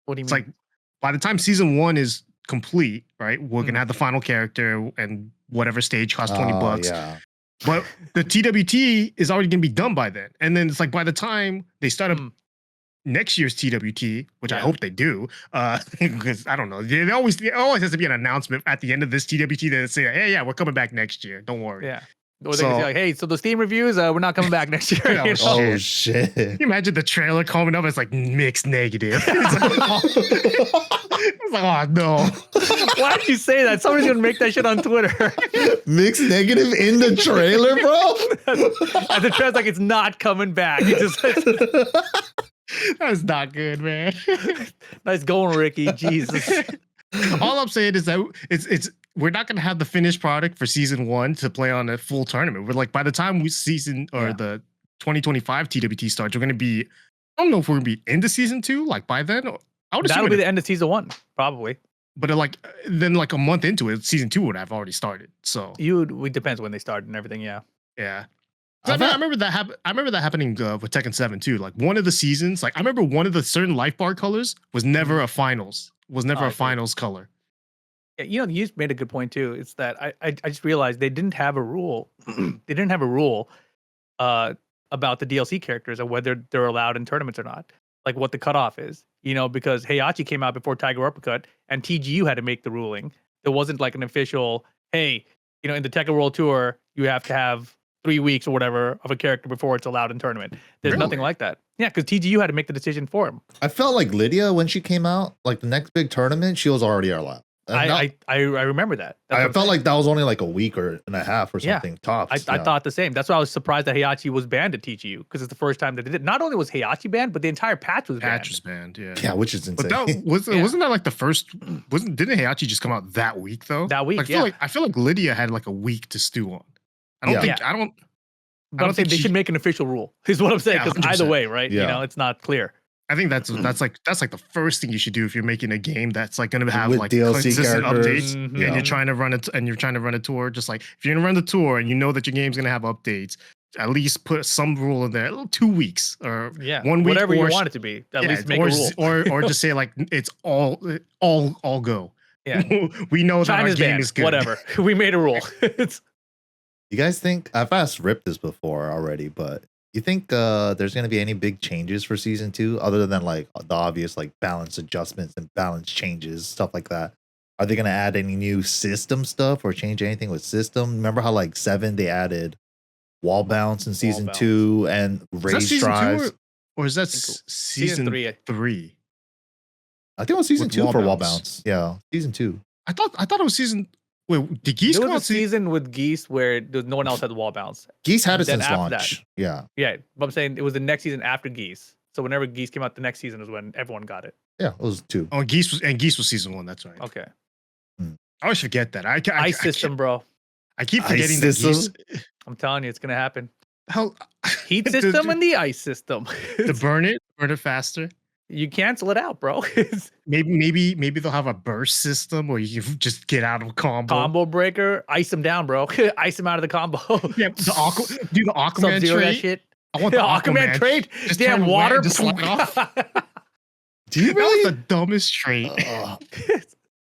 What do you It's mean? like by the time season 1 is complete, right? We're going to have the final character and whatever stage costs $20. Yeah. But the TWT is already going to be done by then. And then it's like by the time they start up next year's TWT, which I hope they do, because I don't know. There always has to be an announcement at the end of this TWT that say, hey, yeah, we're coming back next year. Don't worry. Yeah. Or they can say like, hey, so the Steam reviews, we're not coming back next year. Oh, shit. Can you imagine the trailer coming up? It's like mixed negative. It's like, oh no. Why did you say that? Somebody's gonna make that shit on Twitter. Mixed negative in the trailer, bro? And the trailer's like, it's not coming back. It just That's not good, man. nice going, Ricky. Jesus. All I'm saying is that it's we're not gonna have the finished product for season 1 to play on a full tournament. We're like by the time the 2025 TWT starts, we're gonna be. I don't know if we're gonna be into season 2. Like by then, I would assume That'll be the end of season 1, probably. But then a month into it, season 2 would have already started. So It depends when they start and everything. Yeah. yeah. I remember that happening with Tekken 7 too. Like one of the seasons, I remember one of the certain life bar colors was never a finals. A finals color. Yeah, you made a good point too. It's that I just realized they didn't have a rule. They didn't have a rule about the DLC characters and whether they're allowed in tournaments or not. Like what the cutoff is. Because Heihachi came out before Thaiger Uppercut and TGU had to make the ruling. There wasn't like an official, hey, in the Tekken World Tour, you have to have 3 weeks or whatever of a character before it's allowed in tournament. There's nothing like that. Yeah, because TGU had to make the decision for him. I felt like Lydia, when she came out, like the next big tournament, she was already allowed. I remember that. I felt like that was only like a week and a half or something tops. I thought the same. That's why I was surprised that Heihachi was banned at TGU because it's the first time that they did. Not only was Heihachi banned, but the entire patch was banned. Patch was banned, yeah. Yeah, which is insane. But wasn't that like the first? Didn't Heihachi just come out that week though? That week, I feel like Lydia had like a week to stew on. But I'm saying they should make an official rule. Is what I'm saying. Because either way, right? Yeah. It's not clear. I think that's like the first thing you should do if you're making a game that's like going to have with like DLC consistent characters, updates, and you're trying to run a tour. Just like if you're going to run the tour and you know that your game's going to have updates, at least put some rule in there. 2 weeks or 1 week, whatever you want it to be. At least make a rule, or just say like it's all go. Yeah, we know that China's our game banned. is good. Whatever, we made a rule. You guys think, I've asked Rip this before already, but you think there's going to be any big changes for season 2 other than like the obvious like balance adjustments and balance changes, stuff like that? Are they going to add any new system stuff or change anything with system? Remember how like 7 they added wall bounce in season 2 and raise drives? Or is that season 3? I think it was season With 2 for wall bounce. Yeah, season 2. I thought it was season. Wait, did Geese There come was out a season with Geese where no one else had the wall bounce. Geese had it Then since after launch. Yeah. Yeah, but I'm saying it was the next season after Geese. So whenever Geese came out, the next season is when everyone got it. Yeah, it was 2. Oh, Geese was season 1. That's right. Okay. I always forget that. Ice system, bro. I keep forgetting Ice that system? Geese. I'm telling you, it's gonna happen. Hell, Heat system and the ice system. to burn it faster. You cancel it out, bro. Maybe they'll have a burst system where you can just get out of Combo breaker, ice him down, bro. Ice him out of the combo. Yeah, do the Aquaman Sub-Zero that trait. shit. I want the Aquaman trait. Just Damn turn water. wet, just slide off. Do you That really? was the dumbest trait.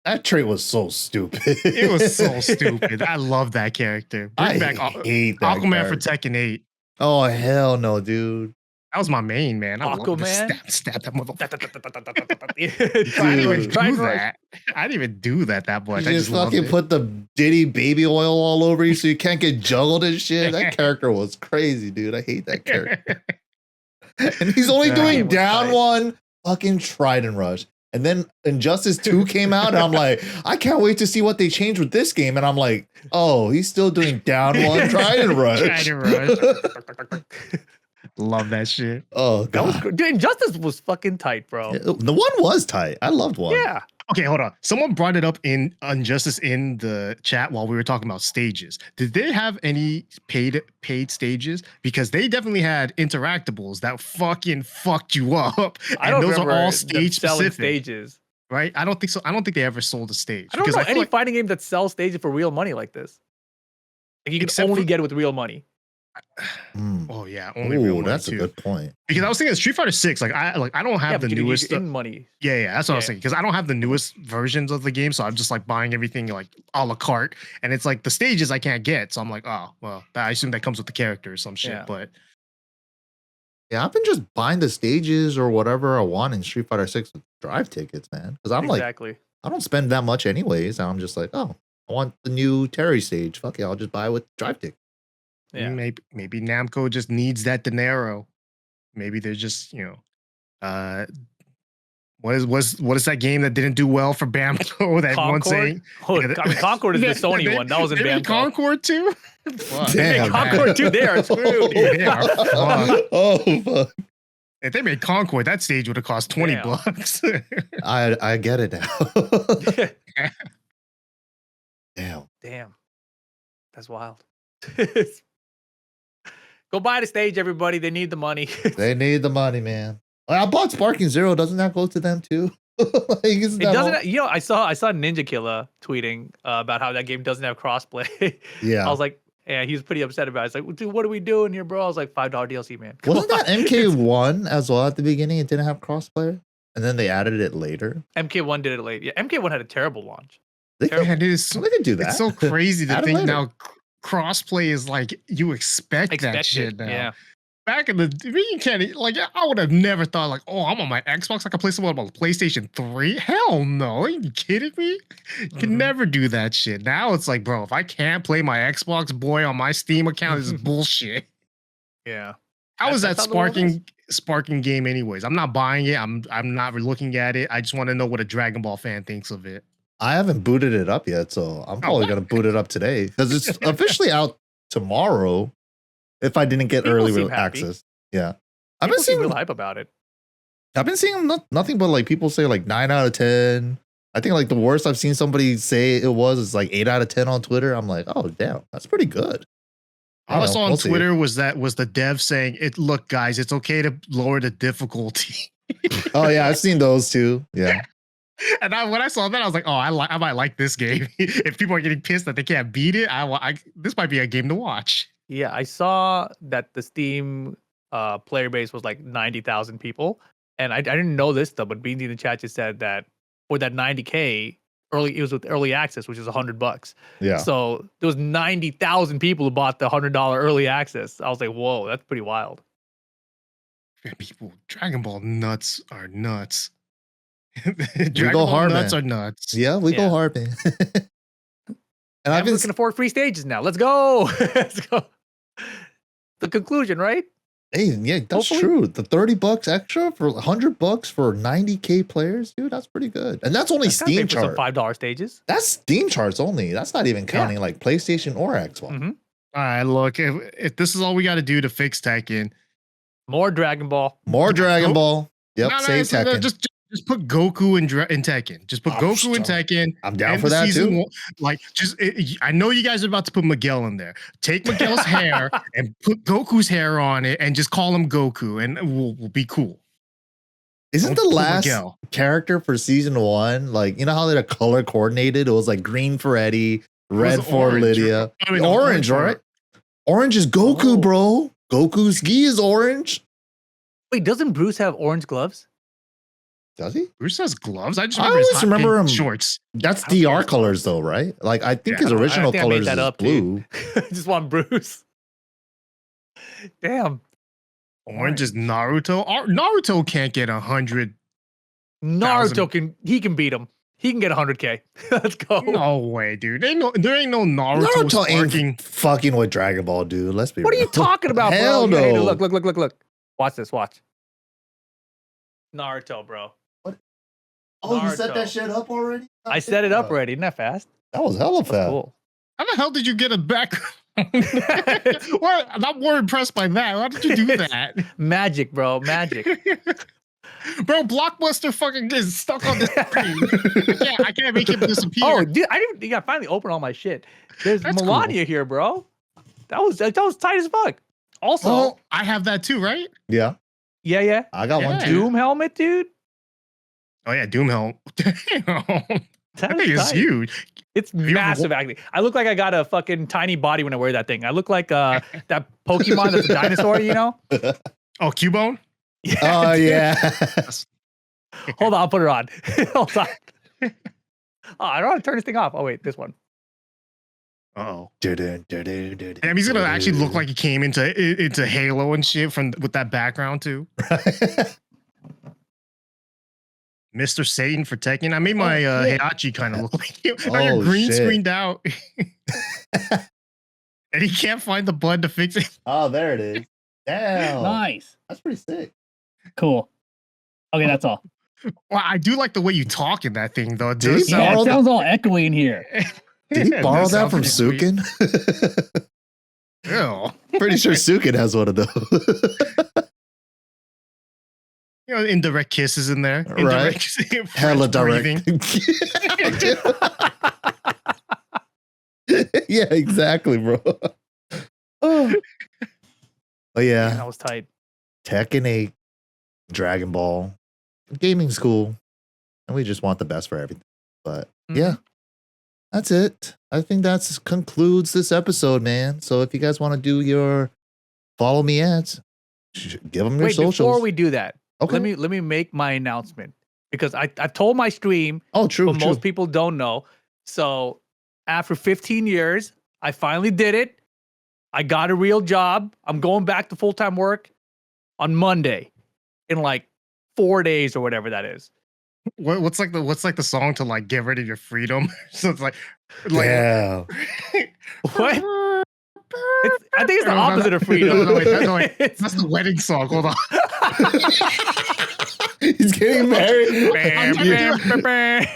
That trait was so stupid. It was so stupid. I love that character. Bring back hate that Aquaman character. for Tekken 8. Oh hell no, dude! That was my main, man. I love to Aquaman. stab that motherfucker. I didn't Dude, even do that. I didn't even do that much. You I just just loved fucking it. put the Diddy baby oil all over you so you can't get juggled and shit. That character was crazy, dude. I hate that character. And he's only doing down one fucking Trident Rush. And then Injustice 2 came out, and I'm like, I can't wait to see what they change with this game. And I'm like, oh, he's still doing down one Trident Rush. Trident Rush. Love that shit. Oh, God. That was good. Dude, Injustice was fucking tight, bro. Yeah, the one was tight. I loved one. Yeah. Okay, hold on. Someone brought it up in Injustice in the chat while we were talking about stages. Did they have any paid stages? Because they definitely had interactables that fucking fucked you up. I don't those remember are all them stage selling specific. Stages. Right? I don't think so. I don't think they ever sold a stage. I don't know any fighting game that sells stages for real money like this. Like you can only get it with real money. Oh yeah, only real money that's too. a good point. Because I was thinking Street Fighter 6, I don't have the newest money. Yeah, that's what I was thinking. Because I don't have the newest versions of the game, so I'm just like buying everything like a la carte, and it's like the stages I can't get. So I'm like, oh well, I assume that comes with the character or some shit. Yeah. But yeah, I've been just buying the stages or whatever I want in Street Fighter 6 with drive tickets, man. Because I'm like, I don't spend that much anyways. I'm just like, oh, I want the new Terry stage. Fuck yeah, I'll just buy it with drive ticket. Yeah. Maybe Namco just needs that dinero. Maybe they're just, what is that game that didn't do well for Bamco that everyone's saying? Concord is the Sony one. That was in Bamco. Concord too? Damn, Concord too. They are screwed. They are fucked. Oh fuck. If they made Concord, that stage would have cost $20. I get it now. Damn. That's wild. Go buy the stage, everybody. They need the money. They need the money, man. I bought Sparking Zero. Doesn't that go to them too? Like, it doesn't. You know, I saw Ninja Killer tweeting about how that game doesn't have crossplay. Yeah, I was like, yeah, he was pretty upset about it. It's like, dude, what are we doing here, bro? I was like, $5 DLC, man. Wasn't that MK1 as well at the beginning? It didn't have crossplay, and then they added it later. MK1 did it late. Yeah, MK1 had a terrible launch. They could do that. It's so crazy to think now. Crossplay is like you expect that shit now. Yeah. Back in the you can't like I would have never thought like, oh, I'm on my Xbox, I can play something on my PlayStation 3. Hell no. Are you kidding me? You can never do that shit. Now it's like, bro, if I can't play my Xbox boy on my Steam account, this is bullshit. Yeah. How is that sparking game anyways? I'm not buying it. I'm not looking at it. I just want to know what a Dragon Ball fan thinks of it. I haven't booted it up yet, so I'm probably gonna boot it up today because it's officially out tomorrow. If I didn't get early access, yeah, I've been seeing real hype about it. I've been seeing nothing but like people say like 9 out of 10. I think like the worst I've seen somebody say it was like 8 out of 10 on Twitter. I'm like, oh damn, that's pretty good. All I saw on Twitter was the dev saying, look, guys, it's okay to lower the difficulty. Oh yeah, I've seen those too. Yeah. And when I saw that, I was like, "Oh, I might like this game." If people are getting pissed that they can't beat it, this might be a game to watch. Yeah, I saw that the Steam player base was like 90,000 people, and I didn't know this though. But Beanie in the chat just said that for that 90K it was with early access, which is $100. Yeah. So there was 90,000 people who bought the $100 early access. I was like, whoa, that's pretty wild. People, Dragon Ball nuts are nuts. We go hard, nuts man. Are nuts. Yeah, we go hard, man. And I've been can afford free stages now. Let's go. Let's go. The conclusion, right? Hey, yeah, that's true. The $30 extra for $100 for 90K players, dude, that's pretty good. And that's only Steam chart. Some $5 stages. That's Steam charts only. That's not even counting like PlayStation or Xbox. Mm-hmm. All right, look, if this is all we got to do to fix Tekken, more Dragon Ball. More Dragon Ball. Yep, save Tekken. Just put Goku in Tekken. Just put Goku in Tekken. I'm down for that too. I know you guys are about to put Miguel in there. Take Miguel's hair and put Goku's hair on it, and just call him Goku, and we'll be cool. Isn't the last character for season 1 like, you know how they're color coordinated? It was like green for Eddie, red for Lydia, orange, right? Orange is Goku, bro. Goku's gi is orange. Wait, doesn't Bruce have orange gloves? Does he? Bruce has gloves. I always remember him shorts. That's DR colors, though, right? Like I think his original colors is blue. I just want Bruce. Damn. Orange is Naruto. Naruto can't get 100. Naruto can beat him. He can get 100K. Let's go. No way, dude. There ain't no Naruto Naruto sparking. ain't fucking with Dragon Ball, dude. Let's be What are real. you talking about, Hell bro? no. Hey, look. Watch this. Watch. Naruto, bro. Oh, you set Naruto. that shit up already? I set it up already. Isn't that fast? That was hella That's fast. cool. How the hell did you get a back? Well, I'm more impressed by that. How did you do that? Magic, bro. Magic. Bro, Blockbuster fucking is stuck on this screen. I can't make him disappear. Oh, dude, I finally opened all my shit. There's That's Melania cool. here, bro. That was tight as fuck. Also, Oh, I have that too, right? Yeah, yeah. I got one Yeah. too. Doom helmet, dude. Oh yeah, Doom Helm. Damn. That That is thing is tight. huge. It's you ever massive, actually. I look like I got a fucking tiny body when I wear that thing. I look like that Pokemon that's a dinosaur, you know? Oh, Cubone? Yeah, Oh dude. yeah. Hold on, I'll put it on. Hold on. Oh, I don't want to turn this thing off. Oh, wait, this one. Oh. Damn, Damn, he's gonna actually look like he came into Halo and shit with that background too. Mr. Satan for Tekken. I made my shit. Heihachi kind of look like you. Oh, you're Oh, green shit. screened out. And he can't find the button to fix it. Oh, there it is. Damn. Nice. That's pretty sick. Cool. Okay, that's all. Well, I do like the way you talk in that thing, though. It Did he does Yeah, borrow it that? sounds all echoey in here. Did he It borrow does that sound from pretty sweet. Sukin? Ew. Pretty sure Sukin has one of those. You know, indirect kisses in there. Right. Indirect Hella French direct. breathing. Yeah, exactly, bro. Oh. But Yeah, yeah, that was tight. Tekken 8, Dragon Ball, gaming's cool, and we just want the best for everything. But yeah, that's it. I think that concludes this episode, man. So if you guys want to do your follow me ads, give them your Wait, socials. before we do that, Okay. let me make my announcement because I've told my stream, Oh, true, but true. most people don't know. So after 15 years, I finally did it. I got a real job. I'm going back to full-time work on Monday in like 4 days or whatever that is. What's like the song to like get rid of your freedom? So it's like Yeah. What? I think it's the No, opposite of freedom. No, wait, It's- that's the wedding song. Hold on. He's getting married.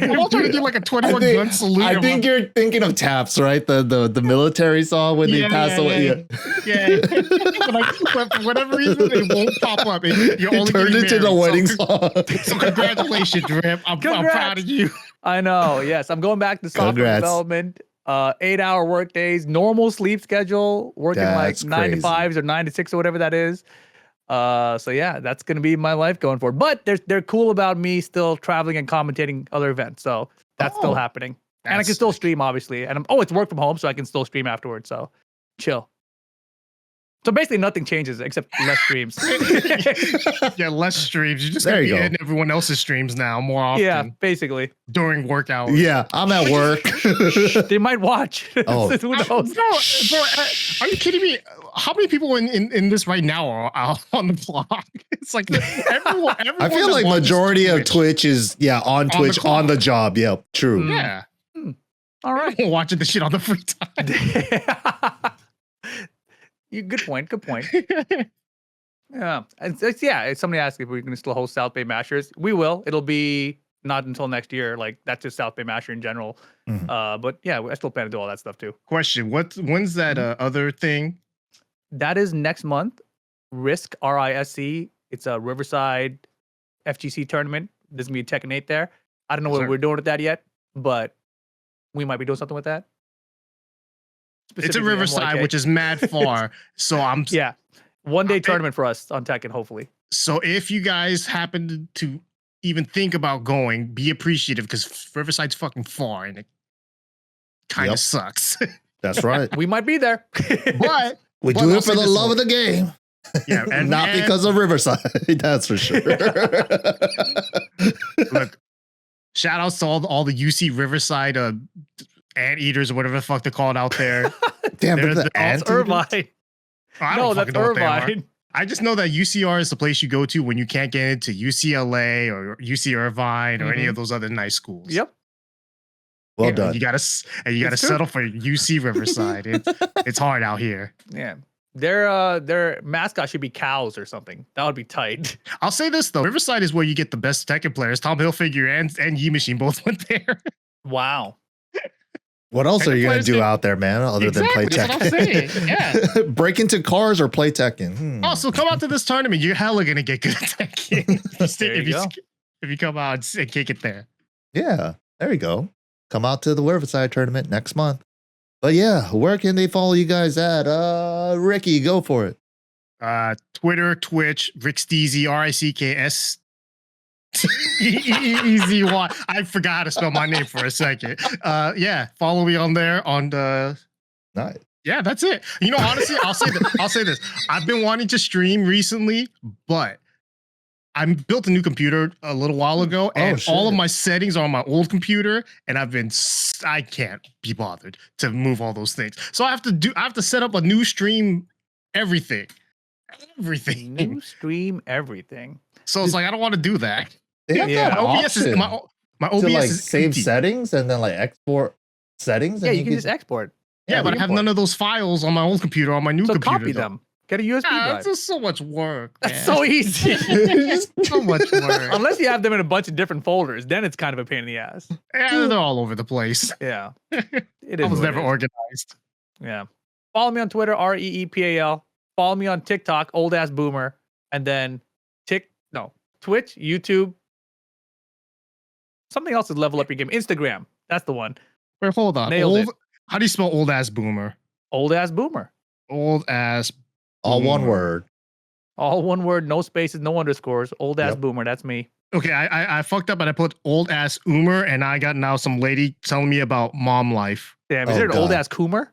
I'm all trying to do like a 21 gun salute. I think you're thinking of Taps, right? The military song when they pass away. Yeah. But like, for whatever reason, it won't pop up. You're It only turned getting into the married. wedding So, song. so congratulations, Rip. I'm proud of you. I know. Yes, I'm going back to software Congrats. development. 8-hour work days, normal sleep schedule, working That's like 9 to crazy. 5s or 9 to 6 or whatever that is. So yeah, that's gonna be my life going forward. But they're cool about me still traveling and commentating other events, so that's still Oh, happening. And I That's can still stream, obviously. And it's work from home, so I can still stream afterwards. So chill. So basically, nothing changes except less streams. Yeah, less streams. You're just There gonna you be go. in everyone else's streams now more often. Yeah, basically, During work hours. Yeah, I'm at work. they might watch. Oh. Who Bro, knows? are you kidding me? How many people in this right now are out on the block? It's like everyone I feel that like watches majority of Twitch is on the Twitch on the clock. job. Yeah, true. Mm. Yeah. All right. Everyone watching the shit on the free time. Good point. Good point. Yeah. If somebody asks if we're going to still host South Bay Mashers, we will. It'll be not until next year. Like, that's just South Bay Masher in general. Mhm. But yeah, I still plan to do all that stuff too. Question: when's that other thing? That is next month. Risk, RISC. It's a Riverside FGC tournament. There's going to be a Tekken 8 there. I don't know what Sure. we're doing with that yet, but we might be doing something with that. It's a Specifically Riverside, MYK. which is mad far. So I'm Yeah. One day I- tournament for us on Tekken, hopefully. So if you guys happen to even think about going, be appreciative because Riverside's fucking far and it kind of Yep. sucks. That's right. We might be there. But We Well, do I'll it for say the this love one. of the game, yeah, and not because of Riverside. That's for sure. look, shout outs to all the UC Riverside anteaters or whatever the fuck they're called out there. Damn, They're but the the- That's anteaters? Irvine. I No, don't that's fucking know what they are. Irvine. I just know that UCR is the place you go to when you can't get into UCLA or UC Irvine or any of those other nice schools. Yep. Well done. You gotta settle for UC Riverside. It's hard out here. Yeah. Their mascot should be cows or something. That would be tight. I'll say this though, Riverside is where you get the best Tekken players. Tom Hilfiger and Yi Machine both went there. Wow. What else are you gonna do out there, man? Other than play That's what I'm saying. Tekken? Yeah. Break into cars or play Tekken? Oh, so come out to this tournament. You're hella gonna get good at Tekken There you go. if you come out and kick it there. Yeah, there you go. Come out to the Riverside tournament next month. But yeah, where can they follow you guys at? Ricky, go for it. Twitter, Twitch, Ricksteezy, RICKS. Easy one. I forgot how to spell my name for a second. Yeah, follow me on there on the. Nice. Yeah, that's it. You know, honestly, I'll say this. I've been wanting to stream recently, but I built a new computer a little while ago, and all of my settings are on my old computer, and I can't be bothered to move all those things. So I have to set up a new stream, everything. New stream everything. So it's like I don't want to do that. Yeah, My OBS is my OBS to like is save empty. settings and then like export settings. Yeah, and you can just export. Yeah, but I have none of those files on my old computer on my new So computer. copy them. Get a USB drive. That's just so much work. That's Man. so easy. So much work. Unless you have them in a bunch of different folders, then it's kind of a pain in the ass. Yeah, they're all over the place. Yeah. It is. I was what it never is. organized. Yeah. Follow me on Twitter, REEPAL. Follow me on TikTok, Old Ass Boomer. And then Twitch, YouTube. Something else is level up your game. Instagram. That's the one. Wait, hold on. Nailed it. How do you spell old ass boomer? Old Ass Boomer. Old ass. all one Boomer. word. All one word, no spaces, no underscores. Old Ass Yep. Boomer. That's me. Okay, I fucked up and I put old ass Umer, and I got now some lady telling me about mom life. Damn. Is Oh, there an Old God. Ass Coomer?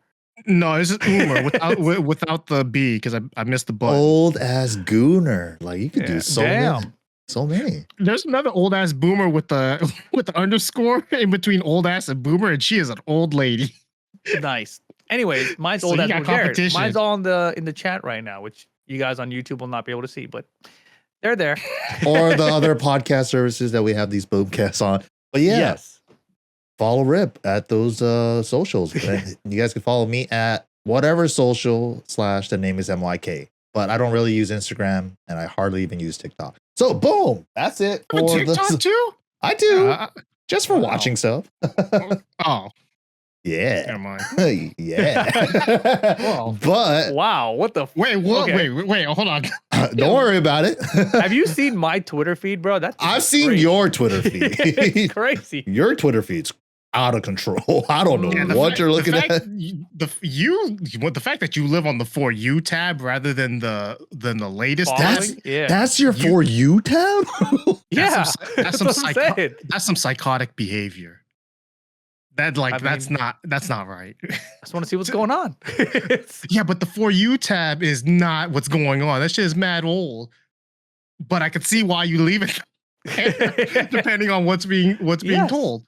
No, this is Umer without the B because I missed the button. Old ass gooner. Like you could Yeah. do so Damn. many. So many. There's another old ass boomer with the underscore in between old ass and boomer, and she is an old lady. Nice. Anyways, mine's So Old you Ass got Boomer. There, competition. mine's all in the chat right now, which you guys on YouTube will not be able to see, but they're there. Or the other podcast services that we have these boomcasts on. But yeah, Yes. follow Rip at those socials. And you guys can follow me at whatever social / the name is MYK. But I don't really use Instagram and I hardly even use TikTok. So boom, that's it You have for a TikTok too? I do. Uh, Just for wow. watching stuff. oh, Yeah. never mind. Yeah. Whoa. But Wow. What the? Wait, what? Okay. Wait, hold on. don't worry about it. Have you seen my Twitter feed, bro? That's I've seen crazy. your Twitter It's feed. crazy. Your Twitter feed's out of control. I don't know Yeah, what you're looking the at. fact, the fact that you live on the For You tab rather than the latest tab. Following? Yeah. That's your You- For You tab? Yeah. That's That's some what I'm saying. that's some psychotic behavior. That's mean- not right. I just want to see what's going on. It's- Yeah, but the For You tab is not what's going on. That shit is mad old. But I could see why you leave it there, depending on what's being Yes. told.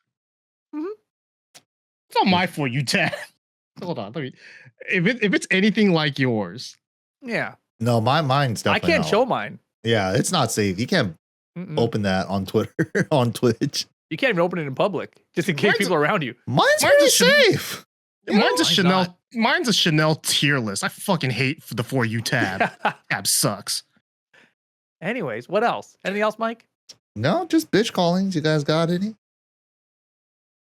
Mhm. It's not my For You tab. Hold on, let me. If it's anything like yours, yeah. No, mine's I definitely can't not. show mine. Yeah, it's not safe. You can't Mm-mm. open that on Twitter, on Twitch. You can't even open it in public, just in case Mine's- people are around you. Mine's Mine's pretty a Chanel- safe. mine's a mine's Chanel. not. Mine's a Chanel tier list. I fucking hate the For You tab. Tab sucks. Anyways, what else? Anything else, Mike? No, just bitch callings. You guys got any?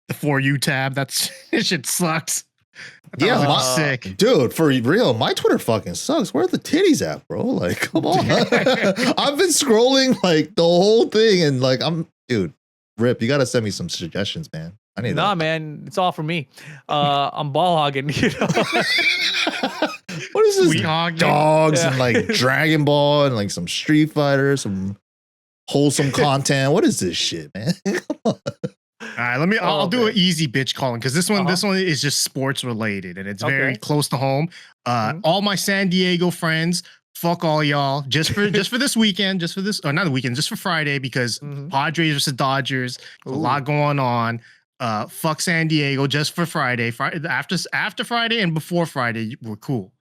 The For You tab. That's that shit sucks. I thought Yeah, it was my- sick. Dude, for real, my Twitter fucking sucks. Where are the titties at, bro? Like, come on. I've been scrolling like the whole thing and like dude, Rip, you gotta send me some suggestions, man. I need Nah, that. man, it's all for me. I'm ball hogging, you know. What is this? Sweet hog. Dogs Yeah. and like Dragon Ball and like some Street Fighter, some wholesome content. What is this shit, man? All right, let me. I'll Oh, do man. an easy bitch calling because this one Uh-huh. is just sports related and it's very Okay. close to home. Mhm. All my San Diego friends, fuck all y'all. Just for this weekend, just for this or not the weekend, just for Friday because Mhm. Padres versus Dodgers, a Ooh. lot going on. Fuck San Diego just for Friday. Friday after Friday and before Friday, we're cool.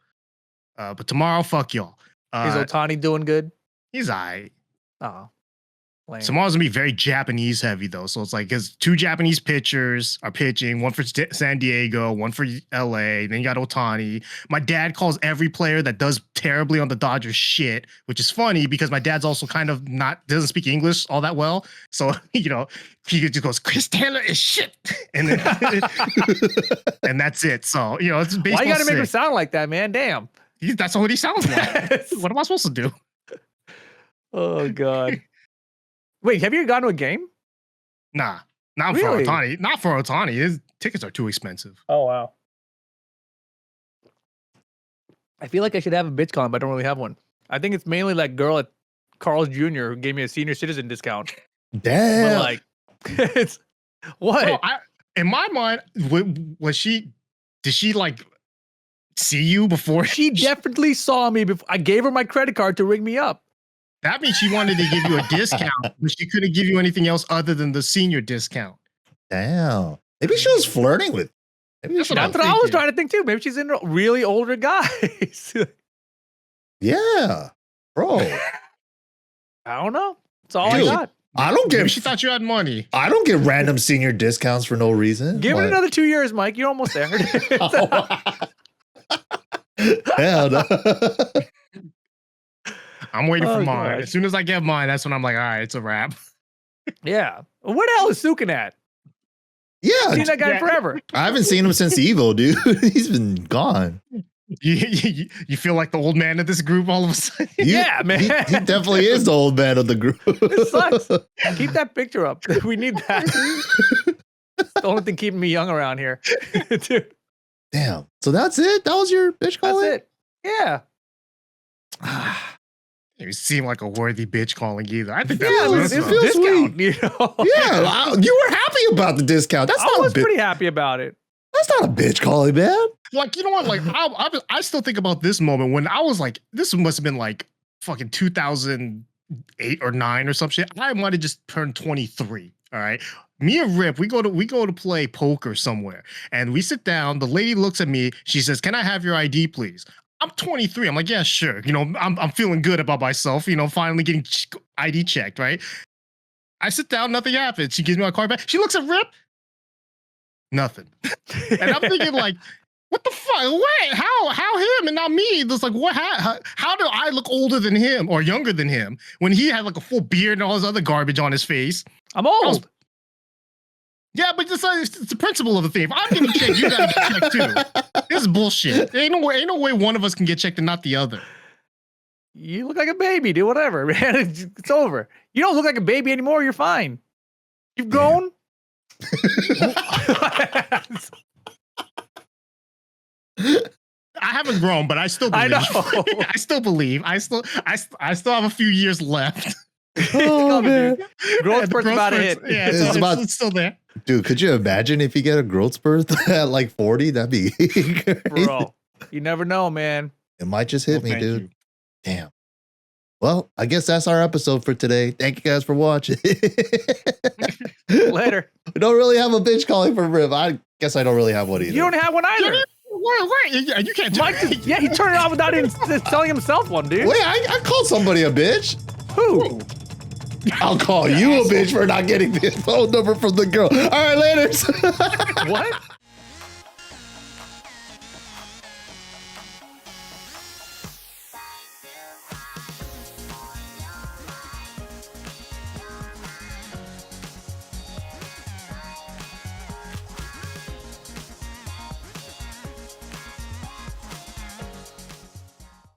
But tomorrow, fuck y'all. Is Otani doing good? He's alright. Oh. Lame. Tomorrow's gonna be very Japanese heavy though, so it's like because 2 Japanese pitchers are pitching, one for San Diego, one for LA. Then you got Otani. My dad calls every player that does terribly on the Dodgers shit, which is funny because my dad's also kind of doesn't speak English all that well. So he just goes, "Chris Taylor is shit," and then and that's it. So it's baseball. Why you gotta make him sound like that, man? Damn. That's what he sounds like. What am I supposed to do? Oh God. Wait, have you gone to a game? Nah, not Really? for Otani. Not for Otani. His tickets are too expensive. Oh wow. I feel like I should have a bitch column, but I don't really have one. I think it's mainly that girl at Carl's Jr. who gave me a senior citizen discount. Damn. But like, it's what? Well, in my mind, was she? Did she like see you before? She definitely saw me before. I gave her my credit card to ring me up. That means she wanted to give you a discount, but she couldn't give you anything else other than the senior discount. Damn. Maybe she was flirting with. That's what That's what I was trying to think too. Maybe she's into really older guys. Yeah, bro. I don't know. That's all Dude, I got. I don't Maybe get. she thought you had money. I don't get random senior discounts for no reason. Give it Like, another 2 years, Mike. You're almost there. Hell no. I'm waiting for Oh, mine. gosh. As soon as I get mine, that's when I'm like, all right, it's a wrap. Yeah. Where the hell is Sukin at? Yeah, Seen that guy Yeah. forever. I haven't seen him since Evo, dude. He's been gone. You feel like the old man of this group all of a sudden? Yeah, man. He definitely is the old man of the group. It sucks. Keep that picture up. We need that. It's the only thing keeping me young around here. Dude, Damn. So that's it? That was your bitch that's calling? it. Yeah. You seem like a worthy bitch calling either. I think Yeah, that's it awesome. feels discount, you know? Yeah, you were happy about the discount. That's I not was a bitch. pretty happy about it. That's not a bitch calling, man. Like, you know what? Like, I still think about this moment when I was like, this must have been like fucking 2008 or 9 or some shit. I might have just turned 23. All right. Me and Rip, we go to play poker somewhere, and we sit down. The lady looks at me. She says, "Can I have your ID, please?" I'm 23. I'm like, yeah, sure. I'm feeling good about myself. Finally getting ID checked. Right. I sit down. Nothing happens. She gives me my card back. She looks at Rip. Nothing. And I'm thinking like, what the fuck? Wait, how him and not me? It's like, what? How do I look older than him or younger than him when he had like a full beard and all his other garbage on his face? I'm old. Yeah, but it's the principle of the thing. If I'm getting checked, you gotta get checked too. This is bullshit. Ain't no way one of us can get checked and not the other. You look like a baby, dude. Whatever, man. It's over. You don't look like a baby anymore. You're fine. You've grown. I haven't grown, but I still believe. I know. I still believe. I still have a few years left. Oh, man. Growth The spurt's about to hit. Yeah, it's still there. Dude, could you imagine if you get a growth spurt at like 40? That'd be crazy. Bro, you never know, man. It might just hit Well, me, thank dude. you. Damn. Well, I guess that's our episode for today. Thank you guys for watching. Later. We don't really have a bitch calling for Riv. I guess I don't really have one either. You don't have one either. Wait, you can't. Mike just, yeah, he turned it off without even telling himself one, dude. Wait, I called somebody a bitch. Who? I'll call you a bitch for not getting the phone number from the girl. All right, later. What?